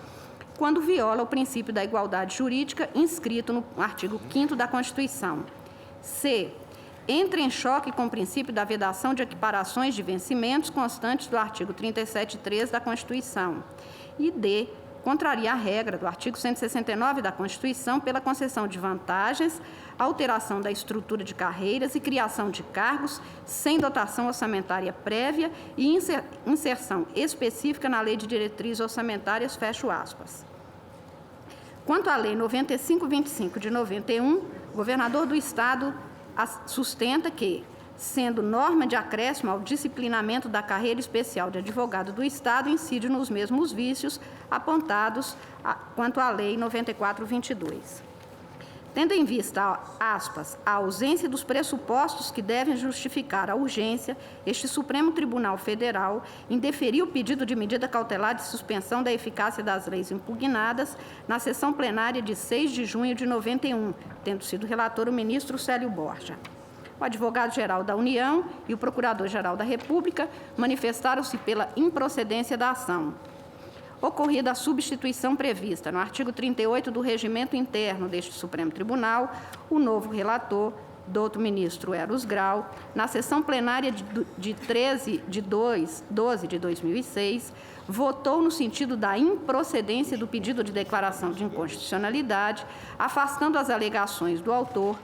quando viola o princípio da igualdade jurídica inscrito no artigo 5º da Constituição. C. Entra em choque com o princípio da vedação de equiparações de vencimentos constantes do artigo 37(3) da Constituição. E D. Contraria a regra do artigo 169 da Constituição pela concessão de vantagens, alteração da estrutura de carreiras e criação de cargos sem dotação orçamentária prévia e inserção específica na Lei de Diretrizes Orçamentárias, fecho aspas. Quanto à Lei 9525 de 91, o governador do Estado sustenta que, sendo norma de acréscimo ao disciplinamento da carreira especial de advogado do Estado, incide nos mesmos vícios apontados quanto à Lei 9422. Tendo em vista, aspas, a ausência dos pressupostos que devem justificar a urgência, este Supremo Tribunal Federal indeferiu o pedido de medida cautelar de suspensão da eficácia das leis impugnadas na sessão plenária de 6 de junho de 91, tendo sido relator o ministro Célio Borja. O advogado-geral da União e o procurador-geral da República manifestaram-se pela improcedência da ação. Ocorrida a substituição prevista no artigo 38 do Regimento Interno deste Supremo Tribunal, o novo relator, doutor ministro Eros Grau, na sessão plenária de 13 de 12 de 2006, votou no sentido da improcedência do pedido de declaração de inconstitucionalidade, afastando as alegações do autor,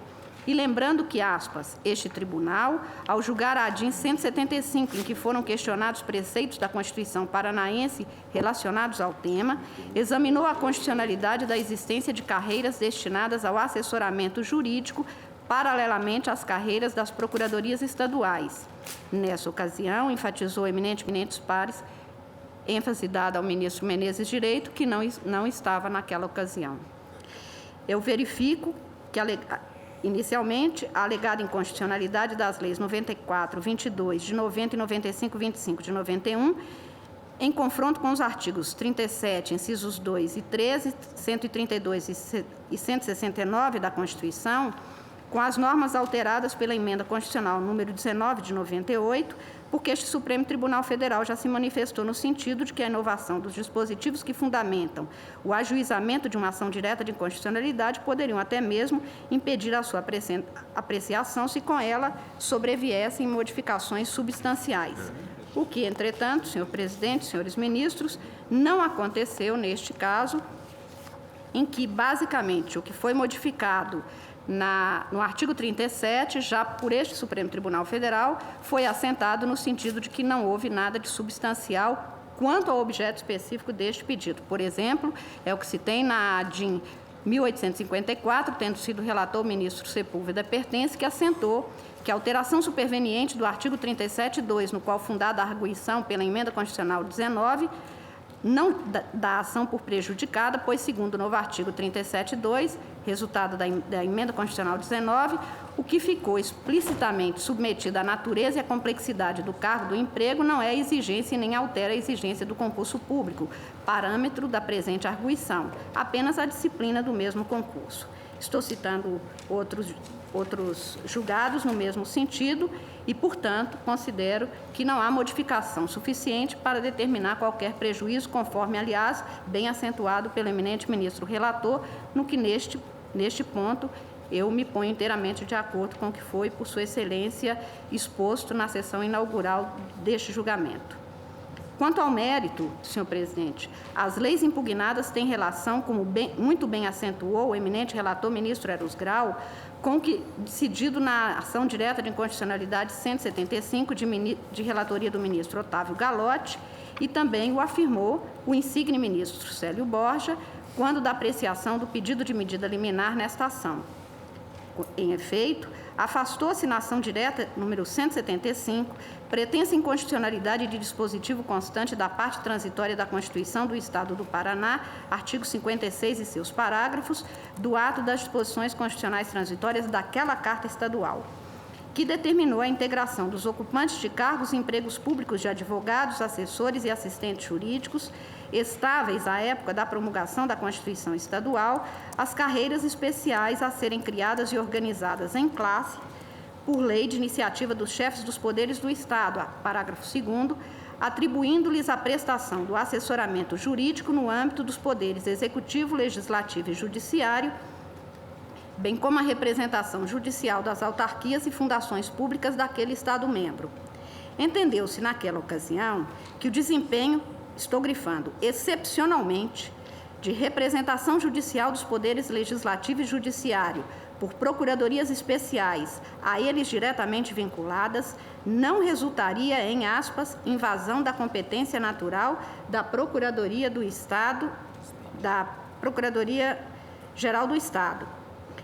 e lembrando que, aspas, este tribunal, ao julgar a ADIM 175, em que foram questionados preceitos da Constituição paranaense relacionados ao tema, examinou a constitucionalidade da existência de carreiras destinadas ao assessoramento jurídico paralelamente às carreiras das procuradorias estaduais. Nessa ocasião, enfatizou eminentes pares, ênfase dada ao ministro Menezes Direito, que não estava naquela ocasião. Eu verifico que inicialmente, a alegada inconstitucionalidade das leis 9422 de 90 e 9525 de 91, em confronto com os artigos 37, incisos 2 e 13, 132 e 169 da Constituição, com as normas alteradas pela Emenda Constitucional número 19 de 98, porque este Supremo Tribunal Federal já se manifestou no sentido de que a inovação dos dispositivos que fundamentam o ajuizamento de uma ação direta de inconstitucionalidade poderiam até mesmo impedir a sua apreciação se com ela sobreviessem modificações substanciais. O que, entretanto, senhor presidente, senhores ministros, não aconteceu neste caso, em que, basicamente, o que foi modificado no artigo 37, já por este Supremo Tribunal Federal, foi assentado no sentido de que não houve nada de substancial quanto ao objeto específico deste pedido. Por exemplo, é o que se tem na ADIM 1854, tendo sido relator o ministro Sepúlveda Pertence, que assentou que a alteração superveniente do artigo 37(2), no qual fundada a arguição pela Emenda Constitucional 19, não da ação por prejudicada, pois, segundo o novo artigo 37(2), resultado da Emenda Constitucional 19, o que ficou explicitamente submetido à natureza e à complexidade do cargo do emprego não é exigência e nem altera a exigência do concurso público, parâmetro da presente arguição, apenas a disciplina do mesmo concurso. Estou citando outros julgados no mesmo sentido e, portanto, considero que não há modificação suficiente para determinar qualquer prejuízo, conforme, aliás, bem acentuado pelo eminente ministro relator, no que neste ponto eu me ponho inteiramente de acordo com o que foi, por Sua Excelência, exposto na sessão inaugural deste julgamento. Quanto ao mérito, senhor presidente, as leis impugnadas têm relação, como muito bem acentuou o eminente relator ministro Eros Grau, com o que decidido na ação direta de inconstitucionalidade 175 de relatoria do ministro Otávio Galotti, e também o afirmou o insigne ministro Célio Borja, quando da apreciação do pedido de medida liminar nesta ação. em efeito, afastou-se na ação direta número 175, pretensa inconstitucionalidade de dispositivo constante da parte transitória da Constituição do Estado do Paraná, artigo 56 e seus parágrafos, do ato das disposições constitucionais transitórias daquela Carta Estadual, que determinou a integração dos ocupantes de cargos e empregos públicos de advogados, assessores e assistentes jurídicos, estáveis à época da promulgação da Constituição Estadual, as carreiras especiais a serem criadas e organizadas em classe, por lei de iniciativa dos chefes dos poderes do Estado, parágrafo 2º, atribuindo-lhes a prestação do assessoramento jurídico no âmbito dos poderes executivo, legislativo e judiciário, bem como a representação judicial das autarquias e fundações públicas daquele Estado-membro. Entendeu-se, naquela ocasião, que o desempenho, estou grifando, excepcionalmente, de representação judicial dos poderes legislativo e judiciário por procuradorias especiais a eles diretamente vinculadas, não resultaria em, aspas, invasão da competência natural da Procuradoria do Estado, da Procuradoria-Geral do Estado.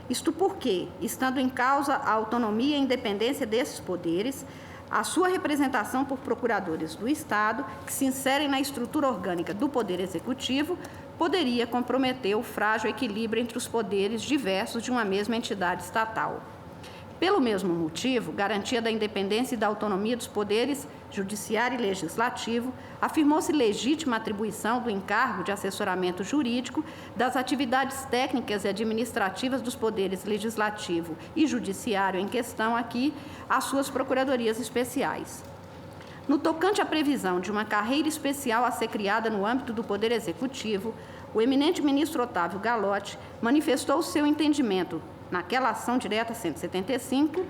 Isto porque, estando em causa a autonomia e independência desses poderes, a sua representação por procuradores do Estado, que se inserem na estrutura orgânica do Poder Executivo, poderia comprometer o frágil equilíbrio entre os poderes diversos de uma mesma entidade estatal. Pelo mesmo motivo, garantia da independência e da autonomia dos poderes judiciário e legislativo, afirmou-se legítima a atribuição do encargo de assessoramento jurídico das atividades técnicas e administrativas dos poderes legislativo e judiciário em questão aqui às suas procuradorias especiais. No tocante à previsão de uma carreira especial a ser criada no âmbito do Poder Executivo, o eminente ministro Otávio Galotti manifestou o seu entendimento naquela ação direta 175,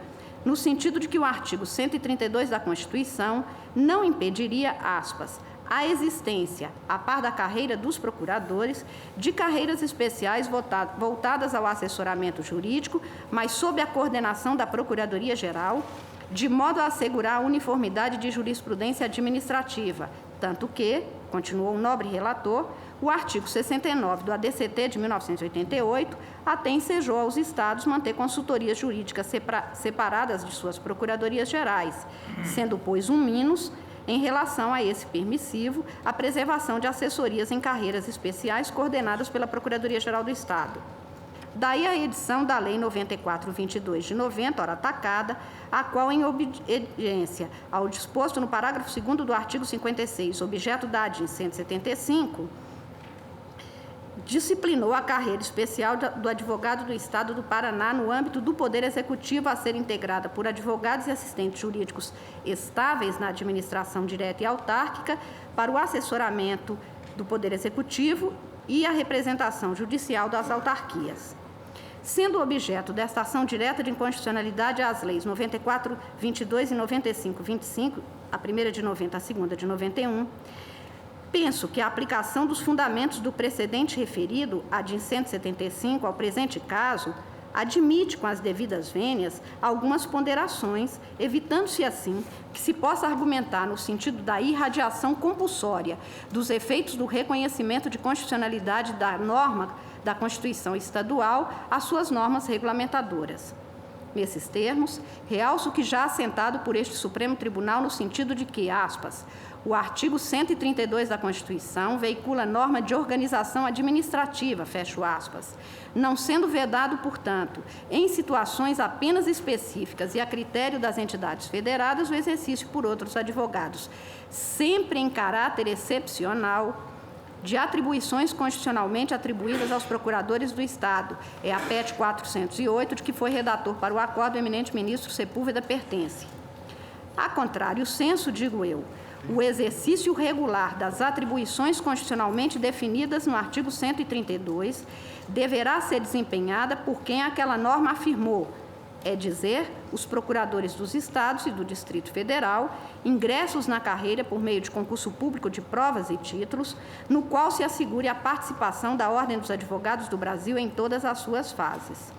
no sentido de que o artigo 132 da Constituição não impediria, aspas, a existência, a par da carreira dos procuradores, de carreiras especiais voltadas ao assessoramento jurídico, mas sob a coordenação da Procuradoria-Geral, de modo a assegurar a uniformidade de jurisprudência administrativa, tanto que, continuou o nobre relator, o artigo 69 do ADCT de 1988 até ensejou aos Estados manter consultorias jurídicas separadas de suas procuradorias gerais, sendo, pois, um minus, em relação a esse permissivo, a preservação de assessorias em carreiras especiais coordenadas pela Procuradoria-Geral do Estado. Daí a edição da Lei 94/22 de 90, ora atacada, a qual, em obediência ao disposto no parágrafo 2º do artigo 56, objeto da ADIM 175, disciplinou a carreira especial do advogado do Estado do Paraná no âmbito do Poder Executivo a ser integrada por advogados e assistentes jurídicos estáveis na administração direta e autárquica para o assessoramento do Poder Executivo e a representação judicial das autarquias. Sendo objeto desta ação direta de inconstitucionalidade as leis 94/22 e 95/25, a primeira de 90, a segunda de 91, penso que a aplicação dos fundamentos do precedente referido, a de 175, ao presente caso, admite, com as devidas vênias, algumas ponderações, evitando-se assim que se possa argumentar no sentido da irradiação compulsória dos efeitos do reconhecimento de constitucionalidade da norma da Constituição Estadual às suas normas regulamentadoras. Nesses termos, realço que já assentado por este Supremo Tribunal no sentido de que, aspas, o artigo 132 da Constituição veicula norma de organização administrativa, fecho aspas, não sendo vedado, portanto, em situações apenas específicas e a critério das entidades federadas, o exercício por outros advogados, sempre em caráter excepcional, de atribuições constitucionalmente atribuídas aos procuradores do Estado. É a PET 408, de que foi redator para o acordo o eminente ministro Sepúlveda pertence. A contrário senso, digo eu, o exercício regular das atribuições constitucionalmente definidas no artigo 132 deverá ser desempenhada por quem aquela norma afirmou, é dizer, os procuradores dos Estados e do Distrito Federal, ingressos na carreira por meio de concurso público de provas e títulos, no qual se assegure a participação da Ordem dos Advogados do Brasil em todas as suas fases.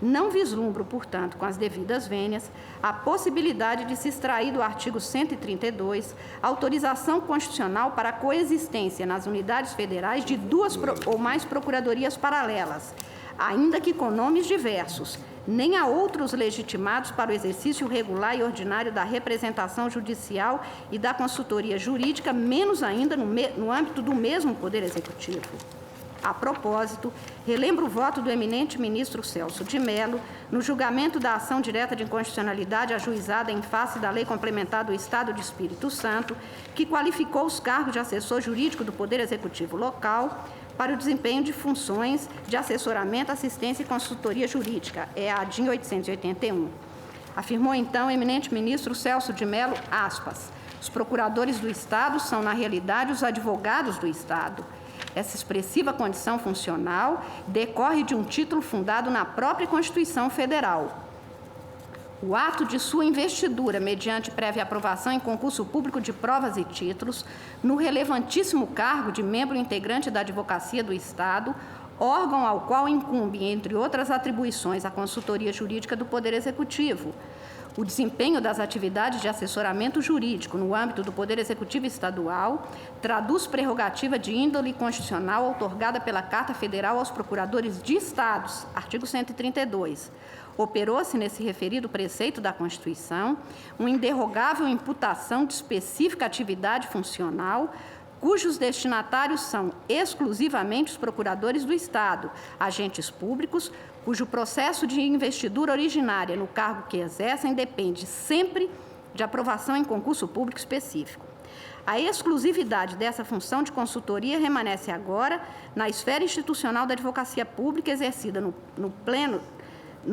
Não vislumbro, portanto, com as devidas vênias, a possibilidade de se extrair do artigo 132 autorização constitucional para a coexistência nas unidades federais de duas ou mais procuradorias paralelas, ainda que com nomes diversos, nem a outros legitimados para o exercício regular e ordinário da representação judicial e da consultoria jurídica, menos ainda no âmbito do mesmo Poder Executivo. A propósito, relembro o voto do eminente ministro Celso de Mello no julgamento da ação direta de inconstitucionalidade ajuizada em face da Lei Complementar do Estado de Espírito Santo, que qualificou os cargos de assessor jurídico do Poder Executivo local para o desempenho de funções de assessoramento, assistência e consultoria jurídica, é a ADIM 881. Afirmou, então, o eminente ministro Celso de Mello, aspas, os procuradores do Estado são, na realidade, os advogados do Estado. Essa expressiva condição funcional decorre de um título fundado na própria Constituição Federal. O ato de sua investidura, mediante prévia aprovação em concurso público de provas e títulos, no relevantíssimo cargo de membro integrante da Advocacia do Estado, órgão ao qual incumbe, entre outras atribuições, a consultoria jurídica do Poder Executivo. O desempenho das atividades de assessoramento jurídico no âmbito do Poder Executivo Estadual traduz prerrogativa de índole constitucional outorgada pela Carta Federal aos procuradores de Estados, artigo 132. Operou-se nesse referido preceito da Constituição uma inderrogável imputação de específica atividade funcional, cujos destinatários são exclusivamente os procuradores do Estado, agentes públicos, cujo processo de investidura originária no cargo que exercem depende sempre de aprovação em concurso público específico. A exclusividade dessa função de consultoria permanece agora na esfera institucional da advocacia pública exercida no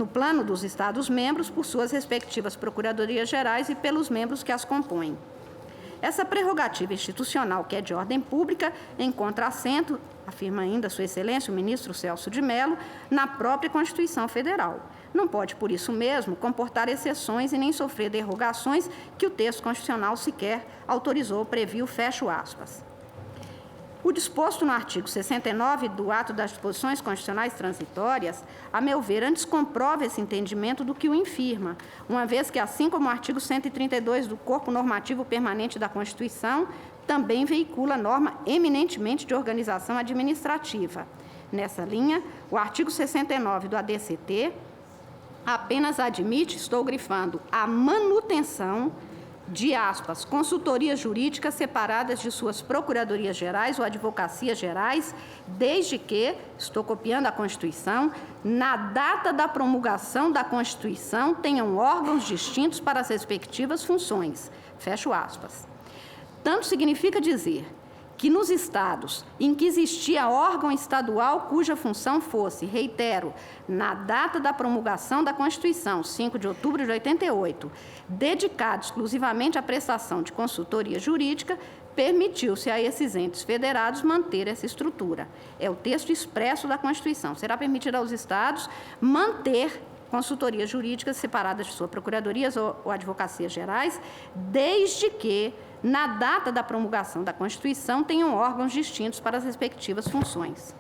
plano dos Estados-membros por suas respectivas procuradorias gerais e pelos membros que as compõem. Essa prerrogativa institucional, que é de ordem pública, encontra assento, afirma ainda Sua Excelência o ministro Celso de Mello, na própria Constituição Federal. Não pode, por isso mesmo, comportar exceções e nem sofrer derrogações que o texto constitucional sequer autorizou ou previu, fecho aspas. O disposto no artigo 69 do ato das disposições constitucionais transitórias, a meu ver, antes comprova esse entendimento do que o infirma, uma vez que, assim como o artigo 132 do corpo normativo permanente da Constituição, também veicula norma eminentemente de organização administrativa. Nessa linha, o artigo 69 do ADCT apenas admite, estou grifando, a manutenção de aspas, consultorias jurídicas separadas de suas procuradorias gerais ou advocacias gerais, desde que, estou copiando a Constituição, na data da promulgação da Constituição tenham órgãos distintos para as respectivas funções, fecho aspas. Tanto significa dizer que nos estados em que existia órgão estadual cuja função fosse, reitero, na data da promulgação da Constituição, 5 de outubro de 88, dedicado exclusivamente à prestação de consultoria jurídica, permitiu-se a esses entes federados manter essa estrutura. É o texto expresso da Constituição. Será permitido aos estados manter consultorias jurídicas separadas de suas procuradorias ou advocacias gerais, desde que, na data da promulgação da Constituição, tenham órgãos distintos para as respectivas funções.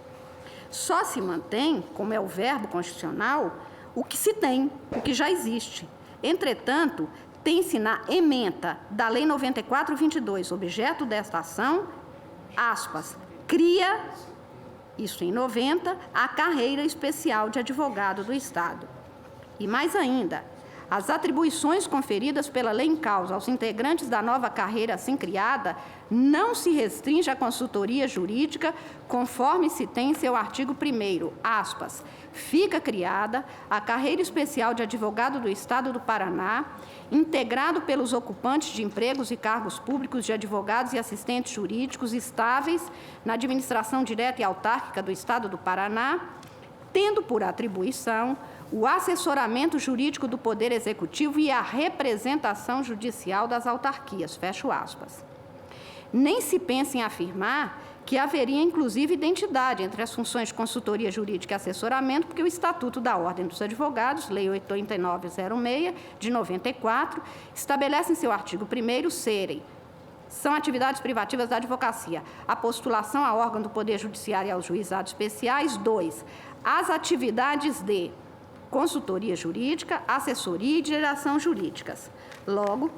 Só se mantém, como é o verbo constitucional, o que se tem, o que já existe. Entretanto, tem-se na ementa da Lei 94/22, objeto desta ação, aspas, cria, isso em 90, a carreira especial de advogado do Estado. E mais ainda, as atribuições conferidas pela lei em causa aos integrantes da nova carreira assim criada não se restringe à consultoria jurídica, conforme se tem em seu artigo 1º, aspas, fica criada a carreira especial de advogado do Estado do Paraná, integrado pelos ocupantes de empregos e cargos públicos de advogados e assistentes jurídicos estáveis na administração direta e autárquica do Estado do Paraná, tendo por atribuição o assessoramento jurídico do Poder Executivo e a representação judicial das autarquias, fecho aspas. Nem se pensa em afirmar que haveria, inclusive, identidade entre as funções de consultoria jurídica e assessoramento, porque o Estatuto da Ordem dos Advogados, Lei 8906, de 94, estabelece em seu artigo 1º são atividades privativas da advocacia, a postulação a órgão do Poder Judiciário e aos juizados especiais, 2, as atividades de consultoria jurídica, assessoria e direção jurídicas. Logo,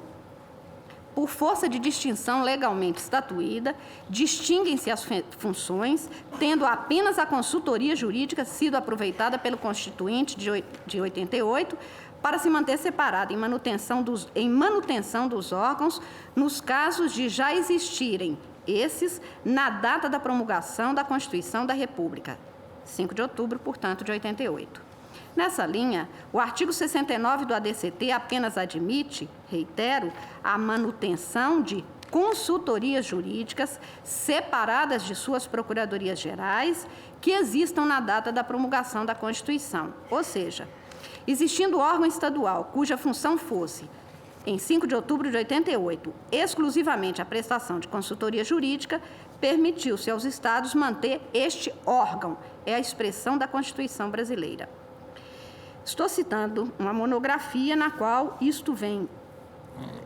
por força de distinção legalmente estatuída, distinguem-se as funções, tendo apenas a consultoria jurídica sido aproveitada pelo Constituinte de 88 para se manter separada em manutenção dos órgãos, nos casos de já existirem esses na data da promulgação da Constituição da República, 5 de outubro, portanto, de 88. Nessa linha, o artigo 69 do ADCT apenas admite, reitero, a manutenção de consultorias jurídicas separadas de suas procuradorias gerais que existam na data da promulgação da Constituição. Ou seja, existindo órgão estadual cuja função fosse, em 5 de outubro de 88, exclusivamente a prestação de consultoria jurídica, permitiu-se aos Estados manter este órgão, é a expressão da Constituição brasileira. Estou citando uma monografia na qual isto vem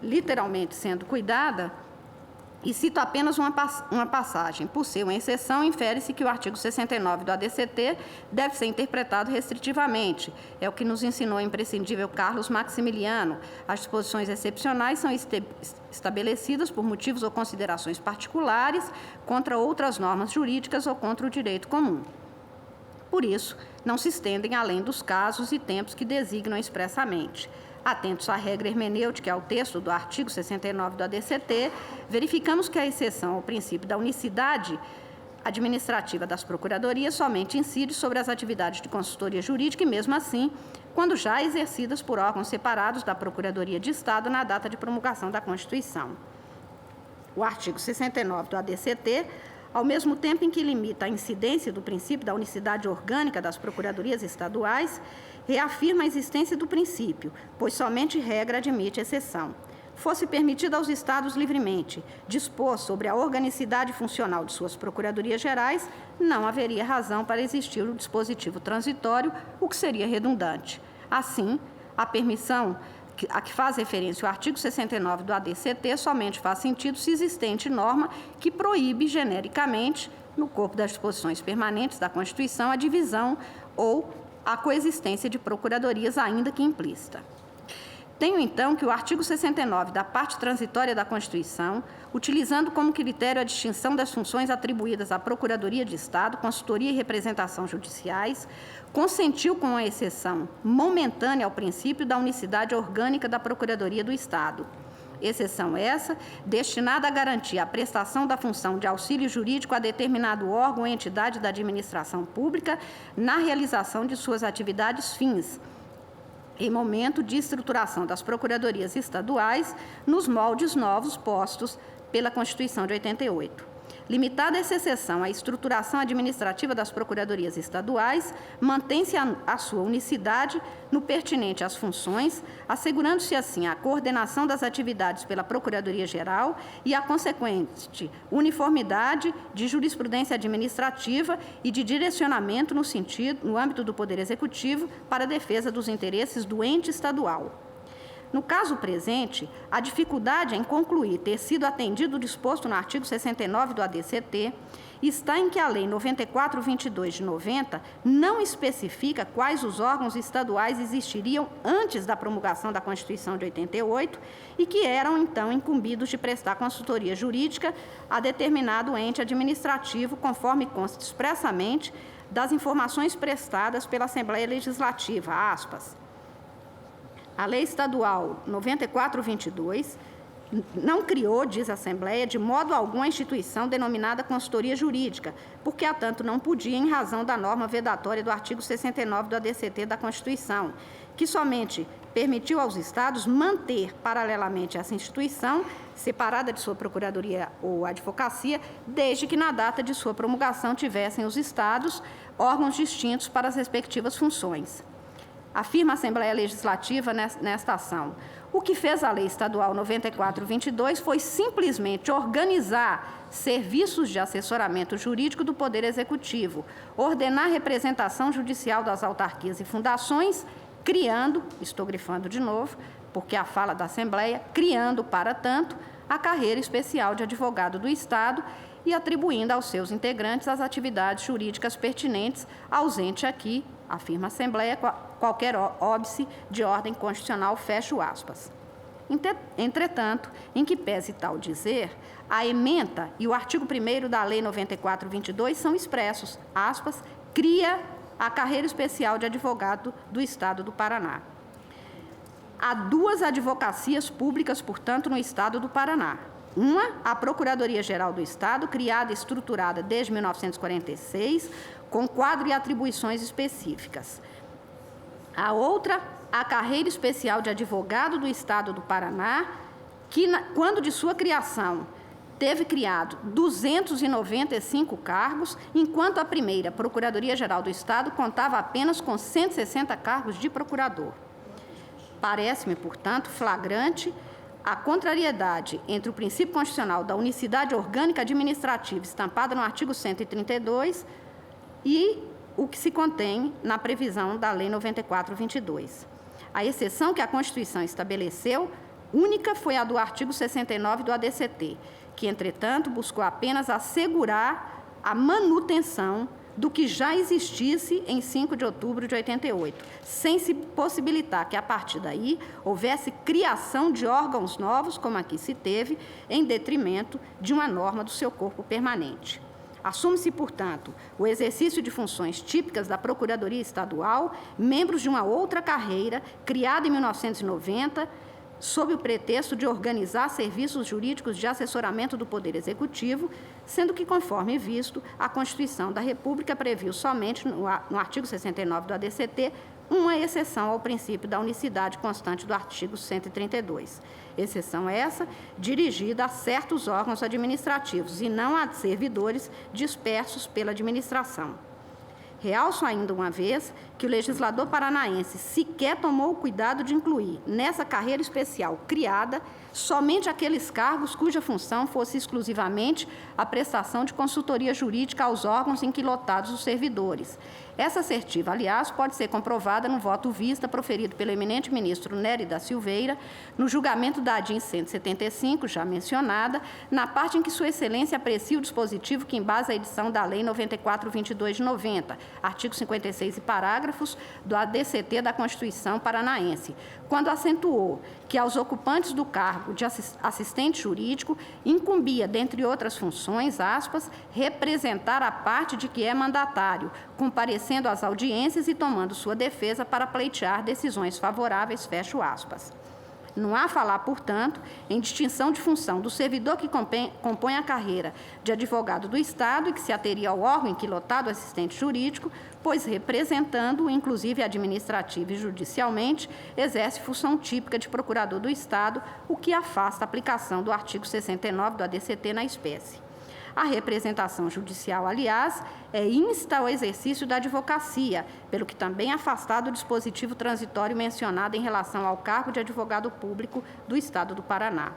literalmente sendo cuidada e cito apenas uma passagem. Por ser uma exceção, infere-se que o artigo 69 do ADCT deve ser interpretado restritivamente. É o que nos ensinou o imprescindível Carlos Maximiliano. As disposições excepcionais são estabelecidas por motivos ou considerações particulares contra outras normas jurídicas ou contra o direito comum. Por isso, não se estendem além dos casos e tempos que designam expressamente. Atentos à regra hermenêutica e ao texto do artigo 69 do ADCT, verificamos que a exceção ao princípio da unicidade administrativa das procuradorias somente incide sobre as atividades de consultoria jurídica e, mesmo assim, quando já exercidas por órgãos separados da Procuradoria de Estado na data de promulgação da Constituição. O artigo 69 do ADCT, ao mesmo tempo em que limita a incidência do princípio da unicidade orgânica das procuradorias estaduais, reafirma a existência do princípio, pois somente regra admite exceção. Fosse permitido aos Estados livremente dispor sobre a organicidade funcional de suas procuradorias gerais, não haveria razão para existir o dispositivo transitório, o que seria redundante. Assim, a permissão a que faz referência o artigo 69 do ADCT somente faz sentido se existente norma que proíbe genericamente, no corpo das disposições permanentes da Constituição, a divisão ou a coexistência de procuradorias, ainda que implícita. Tenho, então, que o artigo 69 da parte transitória da Constituição, utilizando como critério a distinção das funções atribuídas à Procuradoria de Estado, Consultoria e Representação Judiciais, consentiu com a exceção momentânea ao princípio da unicidade orgânica da Procuradoria do Estado. Exceção essa, destinada a garantir a prestação da função de auxílio jurídico a determinado órgão ou entidade da administração pública na realização de suas atividades fins, em momento de estruturação das procuradorias estaduais, nos moldes novos postos pela Constituição de 88. Limitada essa exceção à estruturação administrativa das procuradorias estaduais, mantém-se a sua unicidade no pertinente às funções, assegurando-se assim a coordenação das atividades pela Procuradoria-Geral e a consequente uniformidade de jurisprudência administrativa e de direcionamento no âmbito do Poder Executivo para a defesa dos interesses do ente estadual. No caso presente, a dificuldade em concluir ter sido atendido o disposto no artigo 69 do ADCT está em que a Lei 94/22 de 90 não especifica quais os órgãos estaduais existiriam antes da promulgação da Constituição de 88 e que eram, então, incumbidos de prestar consultoria jurídica a determinado ente administrativo, conforme consta expressamente das informações prestadas pela Assembleia Legislativa, aspas. A Lei Estadual 94/22 não criou, diz a Assembleia, de modo algum a instituição denominada consultoria jurídica, porque, a tanto, não podia em razão da norma vedatória do artigo 69 do ADCT da Constituição, que somente permitiu aos Estados manter, paralelamente a essa instituição, separada de sua procuradoria ou advocacia, desde que, na data de sua promulgação, tivessem os Estados órgãos distintos para as respectivas funções. Afirma a Assembleia Legislativa nesta ação. O que fez a Lei Estadual 94/22 foi simplesmente organizar serviços de assessoramento jurídico do Poder Executivo, ordenar representação judicial das autarquias e fundações, criando, estou grifando de novo, porque a fala da Assembleia, criando, para tanto, a carreira especial de advogado do Estado e atribuindo aos seus integrantes as atividades jurídicas pertinentes, ausente aqui, afirma a Assembleia, qualquer óbice de ordem constitucional, fecho aspas. Entretanto, em que pese tal dizer, a ementa e o artigo 1º da Lei 94/22 são expressos, aspas, cria a carreira especial de advogado do Estado do Paraná. Há 2 advocacias públicas, portanto, no Estado do Paraná. Uma, a Procuradoria-Geral do Estado, criada e estruturada desde 1946, com quadro e atribuições específicas. A outra, a Carreira Especial de Advogado do Estado do Paraná, que, quando de sua criação, teve criado 295 cargos, enquanto a primeira, Procuradoria-Geral do Estado, contava apenas com 160 cargos de procurador. Parece-me, portanto, flagrante a contrariedade entre o princípio constitucional da unicidade orgânica administrativa, estampada no artigo 132, e o que se contém na previsão da Lei 94/22. A exceção que a Constituição estabeleceu, única, foi a do artigo 69 do ADCT, que, entretanto, buscou apenas assegurar a manutenção do que já existisse em 5 de outubro de 88, sem se possibilitar que, a partir daí, houvesse criação de órgãos novos, como aqui se teve, em detrimento de uma norma do seu corpo permanente. Assume-se, portanto, o exercício de funções típicas da Procuradoria Estadual, membros de uma outra carreira, criada em 1990, sob o pretexto de organizar serviços jurídicos de assessoramento do Poder Executivo, sendo que, conforme visto, a Constituição da República previu somente, no artigo 69 do ADCT, uma exceção ao princípio da unicidade constante do artigo 132. Exceção essa dirigida a certos órgãos administrativos e não a servidores dispersos pela administração. Realço ainda uma vez que o legislador paranaense sequer tomou o cuidado de incluir nessa carreira especial criada somente aqueles cargos cuja função fosse exclusivamente a prestação de consultoria jurídica aos órgãos em que lotados os servidores. Essa assertiva, aliás, pode ser comprovada no voto vista proferido pelo eminente ministro Nery da Silveira, no julgamento da ADIM 175, já mencionada, na parte em que Sua Excelência aprecia o dispositivo que embasa a edição da Lei 94/22 de 90, artigo 56 e parágrafos do ADCT da Constituição Paranaense, quando acentuou que aos ocupantes do cargo de assistente jurídico incumbia, dentre outras funções, aspas, representar a parte de que é mandatário, comparecendo às audiências e tomando sua defesa para pleitear decisões favoráveis, fecho aspas. Não há falar, portanto, em distinção de função do servidor que compõe a carreira de advogado do Estado e que se ateria ao órgão em que lotado o assistente jurídico, pois representando-o, inclusive administrativa e judicialmente, exerce função típica de procurador do Estado, o que afasta a aplicação do artigo 69 do ADCT na espécie. A representação judicial, aliás, é insta ao exercício da advocacia, pelo que também é afastado o dispositivo transitório mencionado em relação ao cargo de advogado público do Estado do Paraná.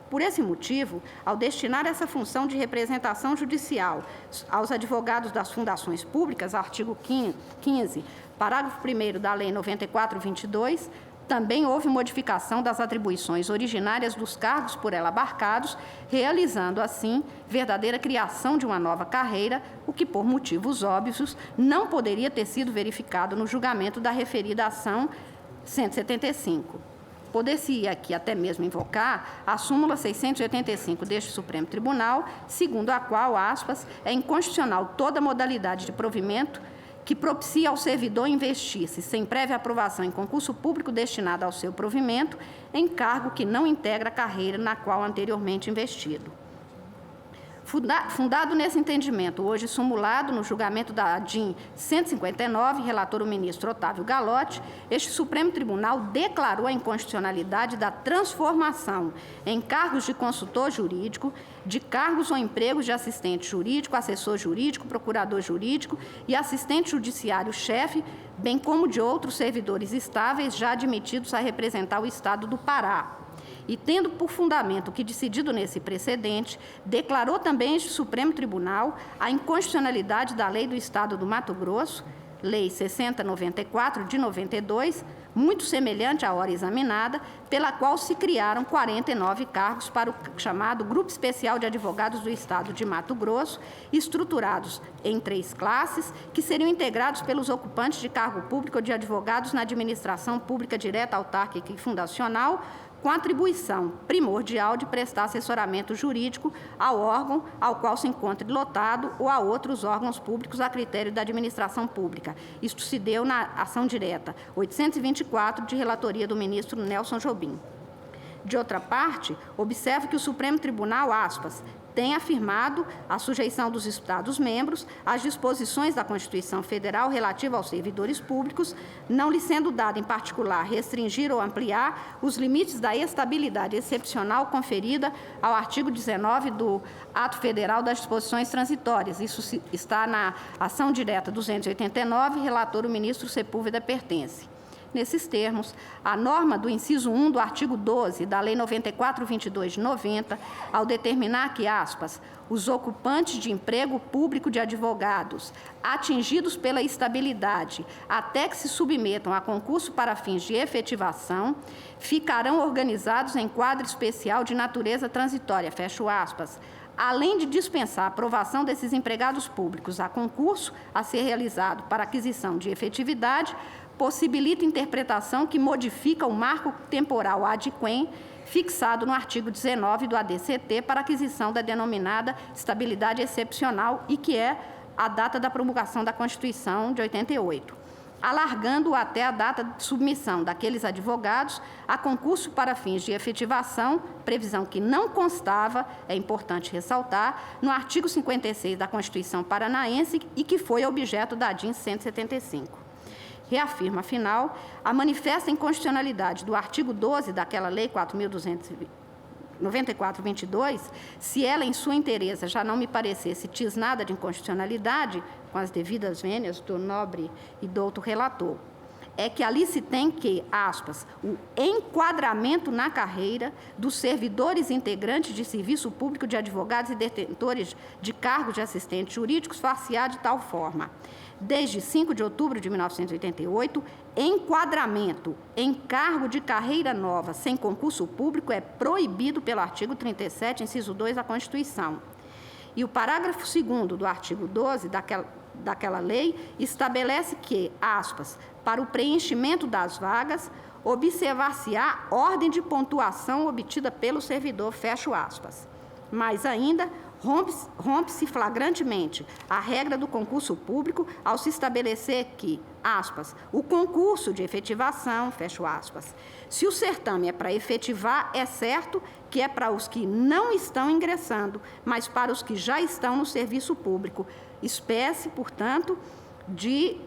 Por esse motivo, ao destinar essa função de representação judicial aos advogados das fundações públicas, artigo 15, parágrafo 1º da Lei 94/22, também houve modificação das atribuições originárias dos cargos por ela abarcados, realizando, assim, verdadeira criação de uma nova carreira, o que, por motivos óbvios, não poderia ter sido verificado no julgamento da referida ação 175. Poder-se aqui até mesmo invocar a súmula 685 deste Supremo Tribunal, segundo a qual, aspas, é inconstitucional toda modalidade de provimento que propicia ao servidor investir-se, sem prévia aprovação em concurso público destinado ao seu provimento, em cargo que não integra a carreira na qual anteriormente investido. Fundado nesse entendimento, hoje sumulado no julgamento da ADIM 159, relator o ministro Otávio Galotti, este Supremo Tribunal declarou a inconstitucionalidade da transformação em cargos de consultor jurídico, de cargos ou empregos de assistente jurídico, assessor jurídico, procurador jurídico e assistente judiciário-chefe, bem como de outros servidores estáveis já admitidos a representar o Estado do Pará. E, tendo por fundamento o que decidido nesse precedente, declarou também este Supremo Tribunal a inconstitucionalidade da Lei do Estado do Mato Grosso, Lei 6094 de 92, muito semelhante à hora examinada, pela qual se criaram 49 cargos para o chamado Grupo Especial de Advogados do Estado de Mato Grosso, estruturados em 3 classes, que seriam integrados pelos ocupantes de cargo público ou de advogados na administração pública direta, autárquica e fundacional, com atribuição primordial de prestar assessoramento jurídico ao órgão ao qual se encontre lotado ou a outros órgãos públicos a critério da administração pública. Isto se deu na ação direta 824, de relatoria do ministro Nelson Jobim. De outra parte, observo que o Supremo Tribunal, aspas, tem afirmado a sujeição dos Estados-membros às disposições da Constituição Federal relativa aos servidores públicos, não lhe sendo dado, em particular, restringir ou ampliar os limites da estabilidade excepcional conferida ao artigo 19 do Ato Federal das Disposições Transitórias. Isso está na ação direta 289, relator o ministro Sepúlveda pertence. Nesses termos, a norma do inciso 1 do artigo 12 da Lei 94/22 de 90, ao determinar que, aspas, os ocupantes de emprego público de advogados atingidos pela estabilidade até que se submetam a concurso para fins de efetivação, ficarão organizados em quadro especial de natureza transitória, fecho aspas, além de dispensar a aprovação desses empregados públicos a concurso a ser realizado para aquisição de efetividade, possibilita interpretação que modifica o marco temporal adquem fixado no artigo 19 do ADCT para aquisição da denominada estabilidade excepcional e que é a data da promulgação da Constituição de 88, alargando até a data de submissão daqueles advogados a concurso para fins de efetivação, previsão que não constava, é importante ressaltar, no artigo 56 da Constituição Paranaense e que foi objeto da DIN 175. Reafirma, afinal, a manifesta inconstitucionalidade do artigo 12 daquela Lei 4.294/22, se ela, em sua inteireza, já não me parecesse tisnada de inconstitucionalidade, com as devidas vênias do nobre e douto relator, é que ali se tem que, aspas, o enquadramento na carreira dos servidores integrantes de serviço público de advogados e detentores de cargos de assistentes jurídicos far-se-á de tal forma. Desde 5 de outubro de 1988, enquadramento em cargo de carreira nova sem concurso público é proibido pelo artigo 37, inciso 2 da Constituição. E o parágrafo 2º do artigo 12 daquela lei estabelece que, aspas, para o preenchimento das vagas, observar-se-á ordem de pontuação obtida pelo servidor, fecho aspas. Mais ainda, rompe-se flagrantemente a regra do concurso público ao se estabelecer que, aspas, o concurso de efetivação, fecho aspas, se o certame é para efetivar, é certo que é para os que não estão ingressando, mas para os que já estão no serviço público, espécie, portanto, de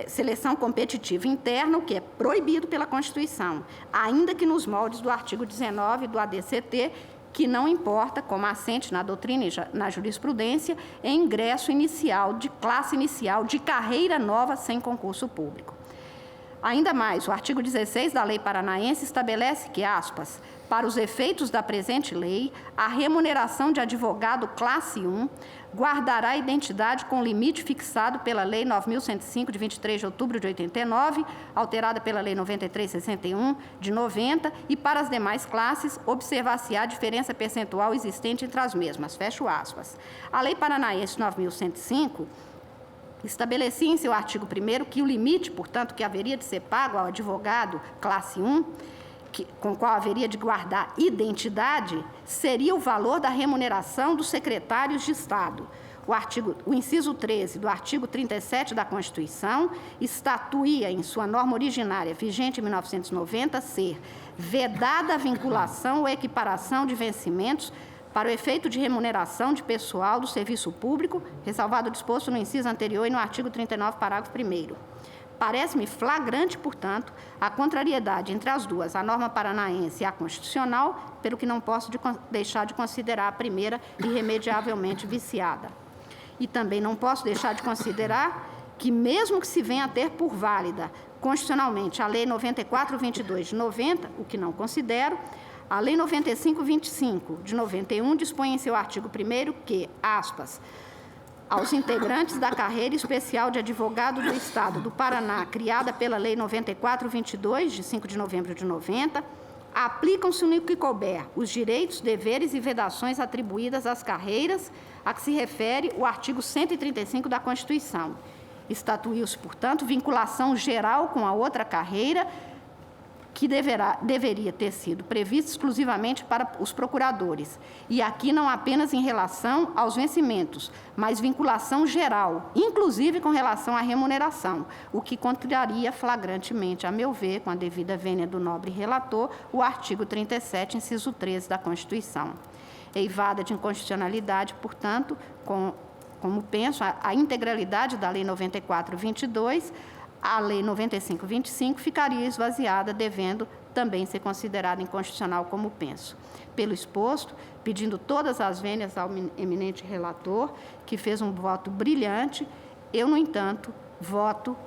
seleção competitiva interna, o que é proibido pela Constituição, ainda que nos moldes do artigo 19 do ADCT, que não importa, como assente na doutrina e na jurisprudência, em ingresso inicial, de classe inicial, de carreira nova sem concurso público. Ainda mais, o artigo 16 da Lei Paranaense estabelece que, aspas, para os efeitos da presente lei, a remuneração de advogado classe 1 guardará a identidade com limite fixado pela Lei 9.105, de 23 de outubro de 89, alterada pela Lei 93/61, de 90, e para as demais classes, observar-se-á a diferença percentual existente entre as mesmas, fecho aspas. A Lei Paranaense 9.105 estabelecia em seu artigo 1º que o limite, portanto, que haveria de ser pago ao advogado classe 1, com o qual haveria de guardar identidade, seria o valor da remuneração dos secretários de Estado. O inciso 13 do artigo 37 da Constituição estatuía em sua norma originária, vigente em 1990, ser vedada a vinculação ou equiparação de vencimentos para o efeito de remuneração de pessoal do serviço público, ressalvado o disposto no inciso anterior e no artigo 39, parágrafo 1º. Parece-me flagrante, portanto, a contrariedade entre as duas, a norma paranaense e a constitucional, pelo que não posso deixar de considerar a primeira irremediavelmente viciada. E também não posso deixar de considerar que, mesmo que se venha a ter por válida constitucionalmente a Lei 94/22 de 90, o que não considero, a Lei 95/25 de 91 dispõe em seu artigo 1º que, aspas, aos integrantes da carreira especial de advogado do Estado do Paraná, criada pela Lei 94/22, de 5 de novembro de 90, aplicam-se no que couber os direitos, deveres e vedações atribuídas às carreiras a que se refere o artigo 135 da Constituição. Estatuiu-se, portanto, vinculação geral com a outra carreira, que deveria ter sido prevista exclusivamente para os procuradores. E aqui não apenas em relação aos vencimentos, mas vinculação geral, inclusive com relação à remuneração, o que contraria flagrantemente, a meu ver, com a devida vênia do nobre relator, o artigo 37, inciso 13 da Constituição. Eivada de inconstitucionalidade, portanto, como penso, a integralidade da Lei 94/22, a Lei 95/25 ficaria esvaziada, devendo também ser considerada inconstitucional, como penso. Pelo exposto, pedindo todas as vênias ao eminente relator, que fez um voto brilhante, eu, no entanto, voto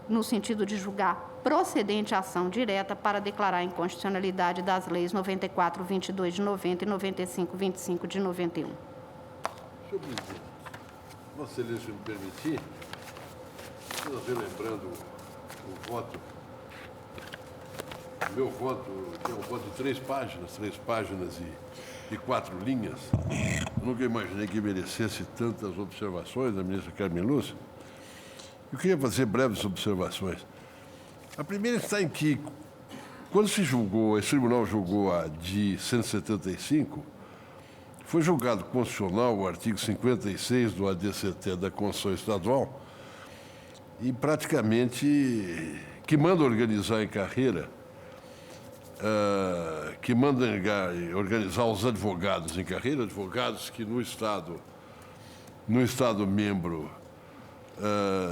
no sentido de julgar procedente a ação direta para declarar a inconstitucionalidade das leis 94/22 de 90 e 95/25 de 91. Senhor presidente, Vossa Excelência me permitir, relembrando o voto, o meu voto, que é um voto de 3 páginas e 4 linhas. Eu nunca imaginei que merecesse tantas observações da ministra Carmen Lúcia. Eu queria fazer breves observações. A primeira está em que, quando se julgou, esse tribunal julgou a de 175, foi julgado constitucional o artigo 56 do ADCT da Constituição Estadual, e praticamente que manda organizar em carreira, que manda organizar os advogados em carreira, advogados que no Estado membro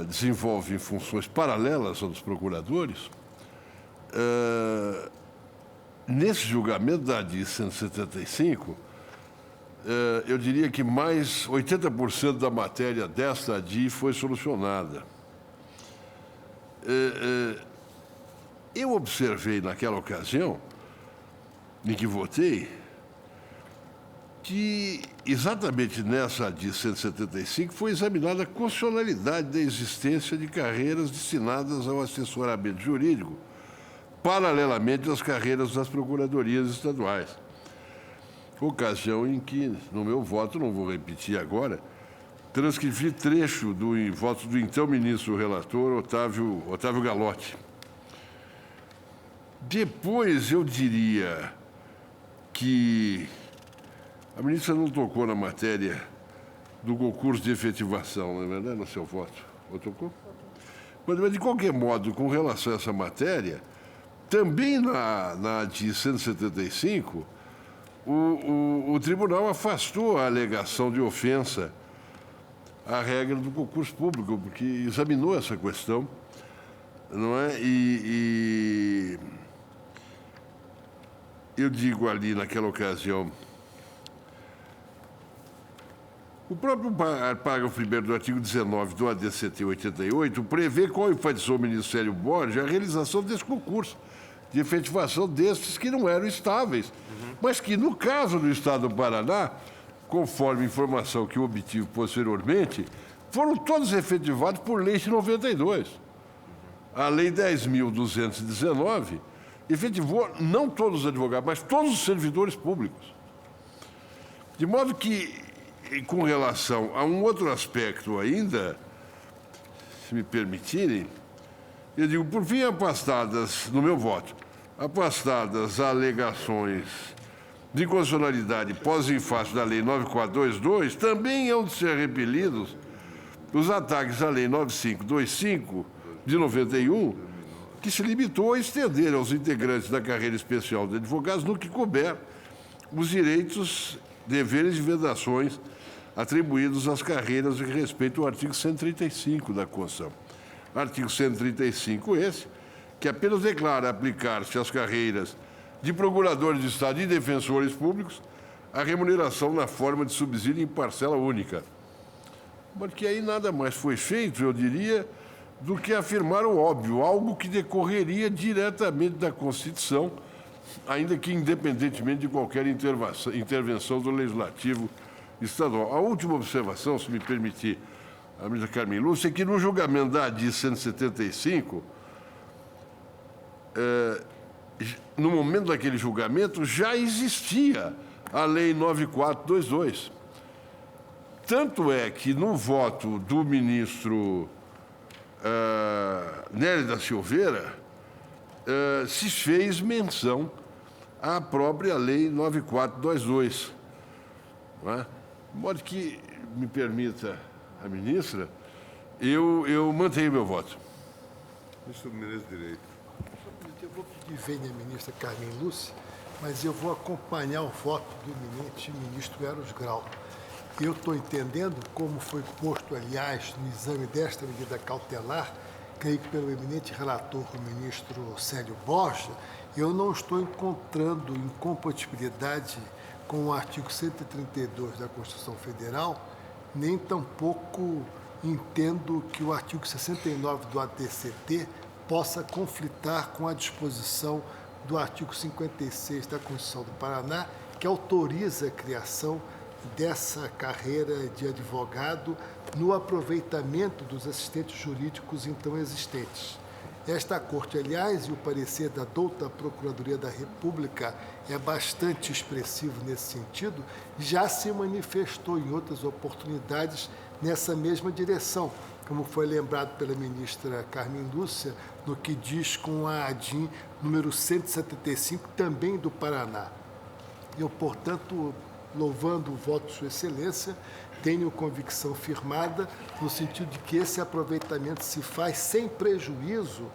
desenvolvem funções paralelas aos dos procuradores. Nesse julgamento da ADI 175, eu diria que mais 80% da matéria desta ADI foi solucionada. Eu observei naquela ocasião em que votei que exatamente nessa ADI 175 foi examinada a constitucionalidade da existência de carreiras destinadas ao assessoramento jurídico, paralelamente às carreiras das procuradorias estaduais. Ocasião em que, no meu voto, não vou repetir agora, transcrevi trecho do voto do então ministro relator Otávio Galotti. Depois, eu diria que a ministra não tocou na matéria do concurso de efetivação, não é verdade, no seu voto? Ou tocou? Mas, de qualquer modo, com relação a essa matéria, também na ADI 175, o tribunal afastou a alegação de ofensa à regra do concurso público, porque examinou essa questão, não é? E eu digo ali naquela ocasião, o próprio parágrafo 1º do artigo 19 do ADCT 88 prevê, como enfatizou o Ministério Borges, a realização desse concurso de efetivação destes que não eram estáveis, mas que, no caso do Estado do Paraná, conforme informação que eu obtive posteriormente, foram todos efetivados por lei de 92. A Lei 10.219 efetivou não todos os advogados, mas todos os servidores públicos. De modo que, com relação a um outro aspecto ainda, se me permitirem, eu digo, por fim, afastadas, no meu voto, afastadas alegações de inconstitucionalidade pós-infácio da Lei 9422, também hão de ser repelidos os ataques à Lei 9525, de 91, que se limitou a estender aos integrantes da carreira especial de advogados, no que couber, os direitos, deveres e vedações atribuídos às carreiras em respeito ao artigo 135 da Constituição. Artigo 135 esse, que apenas declara aplicar-se às carreiras de procuradores de Estado e defensores públicos a remuneração na forma de subsídio em parcela única. Mas que aí nada mais foi feito, eu diria, do que afirmar o óbvio, algo que decorreria diretamente da Constituição, ainda que independentemente de qualquer intervenção do Legislativo Estadual. A última observação, se me permitir, a ministra Carmen Lúcia, é que no julgamento da ADI 175, no momento daquele julgamento, já existia a Lei 9422. Tanto é que, no voto do ministro Nery da Silveira, se fez menção à própria Lei 9422. Não é? De modo que, me permita a ministra, eu mantenho meu voto. Ministro Menezes de Direito. Eu vou pedir vênia à ministra Carmen Lúcia, mas eu vou acompanhar o voto do eminente ministro Eros Grau. Eu estou entendendo, como foi posto, aliás, no exame desta medida cautelar, creio que pelo eminente relator, o ministro Célio Borja, eu não estou encontrando incompatibilidade com o artigo 132 da Constituição Federal, nem tampouco entendo que o artigo 69 do ADCT possa conflitar com a disposição do artigo 56 da Constituição do Paraná, que autoriza a criação dessa carreira de advogado no aproveitamento dos assistentes jurídicos então existentes. Esta Corte, aliás, e o parecer da douta Procuradoria da República é bastante expressivo nesse sentido, já se manifestou em outras oportunidades nessa mesma direção, como foi lembrado pela ministra Carmen Lúcia, no que diz com a ADIM número 175, também do Paraná. Eu, portanto, louvando o voto de Sua Excelência, tenho convicção firmada no sentido de que esse aproveitamento se faz sem prejuízo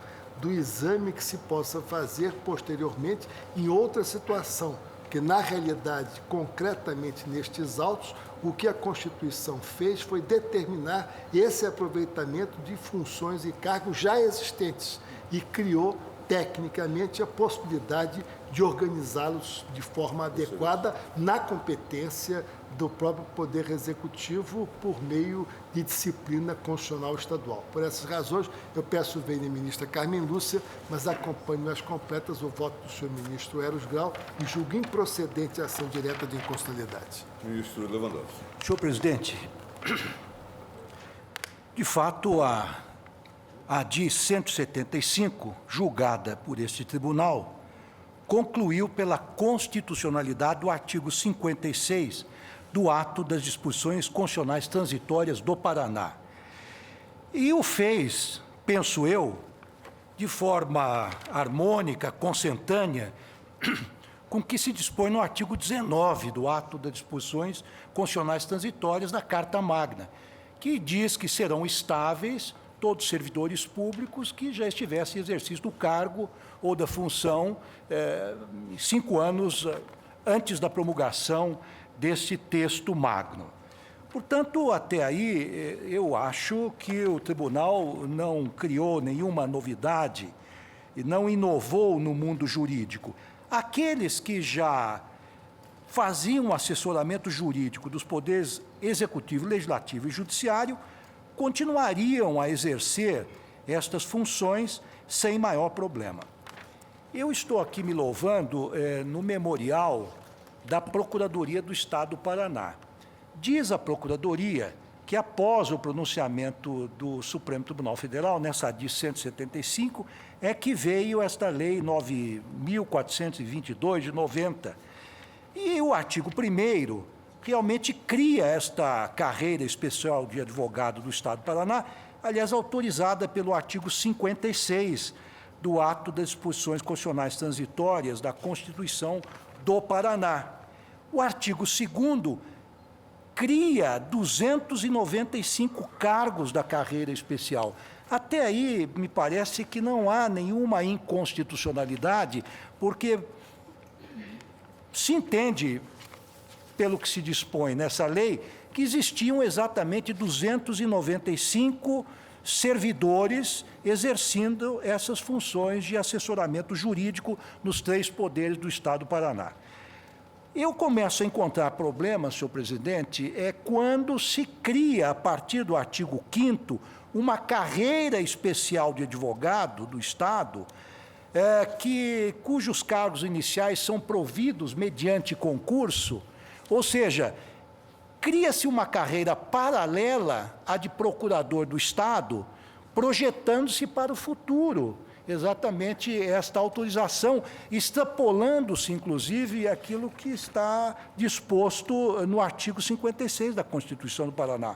do exame que se possa fazer posteriormente em outra situação, porque, na realidade, concretamente nestes autos, o que a Constituição fez foi determinar esse aproveitamento de funções e cargos já existentes e criou, tecnicamente, a possibilidade de organizá-los de forma adequada na competência do próprio Poder Executivo por meio de disciplina constitucional estadual. Por essas razões, eu peço vênia à ministra Carmen Lúcia, mas acompanho as completas o voto do senhor ministro Eros Grau e julgo improcedente a ação direta de inconstitucionalidade. Ministro Lewandowski. Senhor presidente, de fato, a ADI 175, julgada por este tribunal, concluiu pela constitucionalidade do artigo 56 do ato das disposições constitucionais transitórias do Paraná. E o fez, penso eu, de forma harmônica, consentânea, com o que se dispõe no artigo 19 do ato das disposições constitucionais transitórias da Carta Magna, que diz que serão estáveis todos os servidores públicos que já estivessem em exercício do cargo ou da função 5 anos antes da promulgação deste texto magno. Portanto, até aí, eu acho que o tribunal não criou nenhuma novidade e não inovou no mundo jurídico. Aqueles que já faziam assessoramento jurídico dos poderes executivo, legislativo e judiciário continuariam a exercer estas funções sem maior problema. Eu estou aqui me louvando no memorial da Procuradoria do Estado do Paraná. Diz a Procuradoria que, após o pronunciamento do Supremo Tribunal Federal, nessa ADI 175, é que veio esta Lei 9.422, de 90. E o artigo 1º realmente cria esta carreira especial de advogado do Estado do Paraná, aliás, autorizada pelo artigo 56 do ato das disposições constitucionais transitórias da Constituição do Paraná. O artigo 2º cria 295 cargos da carreira especial. Até aí, me parece que não há nenhuma inconstitucionalidade, porque se entende, pelo que se dispõe nessa lei, que existiam exatamente 295 servidores exercendo essas funções de assessoramento jurídico nos 3 poderes do Estado do Paraná. Eu começo a encontrar problemas, senhor presidente, quando se cria, a partir do artigo 5º, uma carreira especial de advogado do Estado, cujos cargos iniciais são providos mediante concurso, ou seja, cria-se uma carreira paralela à de procurador do Estado, projetando-se para o futuro, exatamente esta autorização, extrapolando-se, inclusive, aquilo que está disposto no artigo 56 da Constituição do Paraná.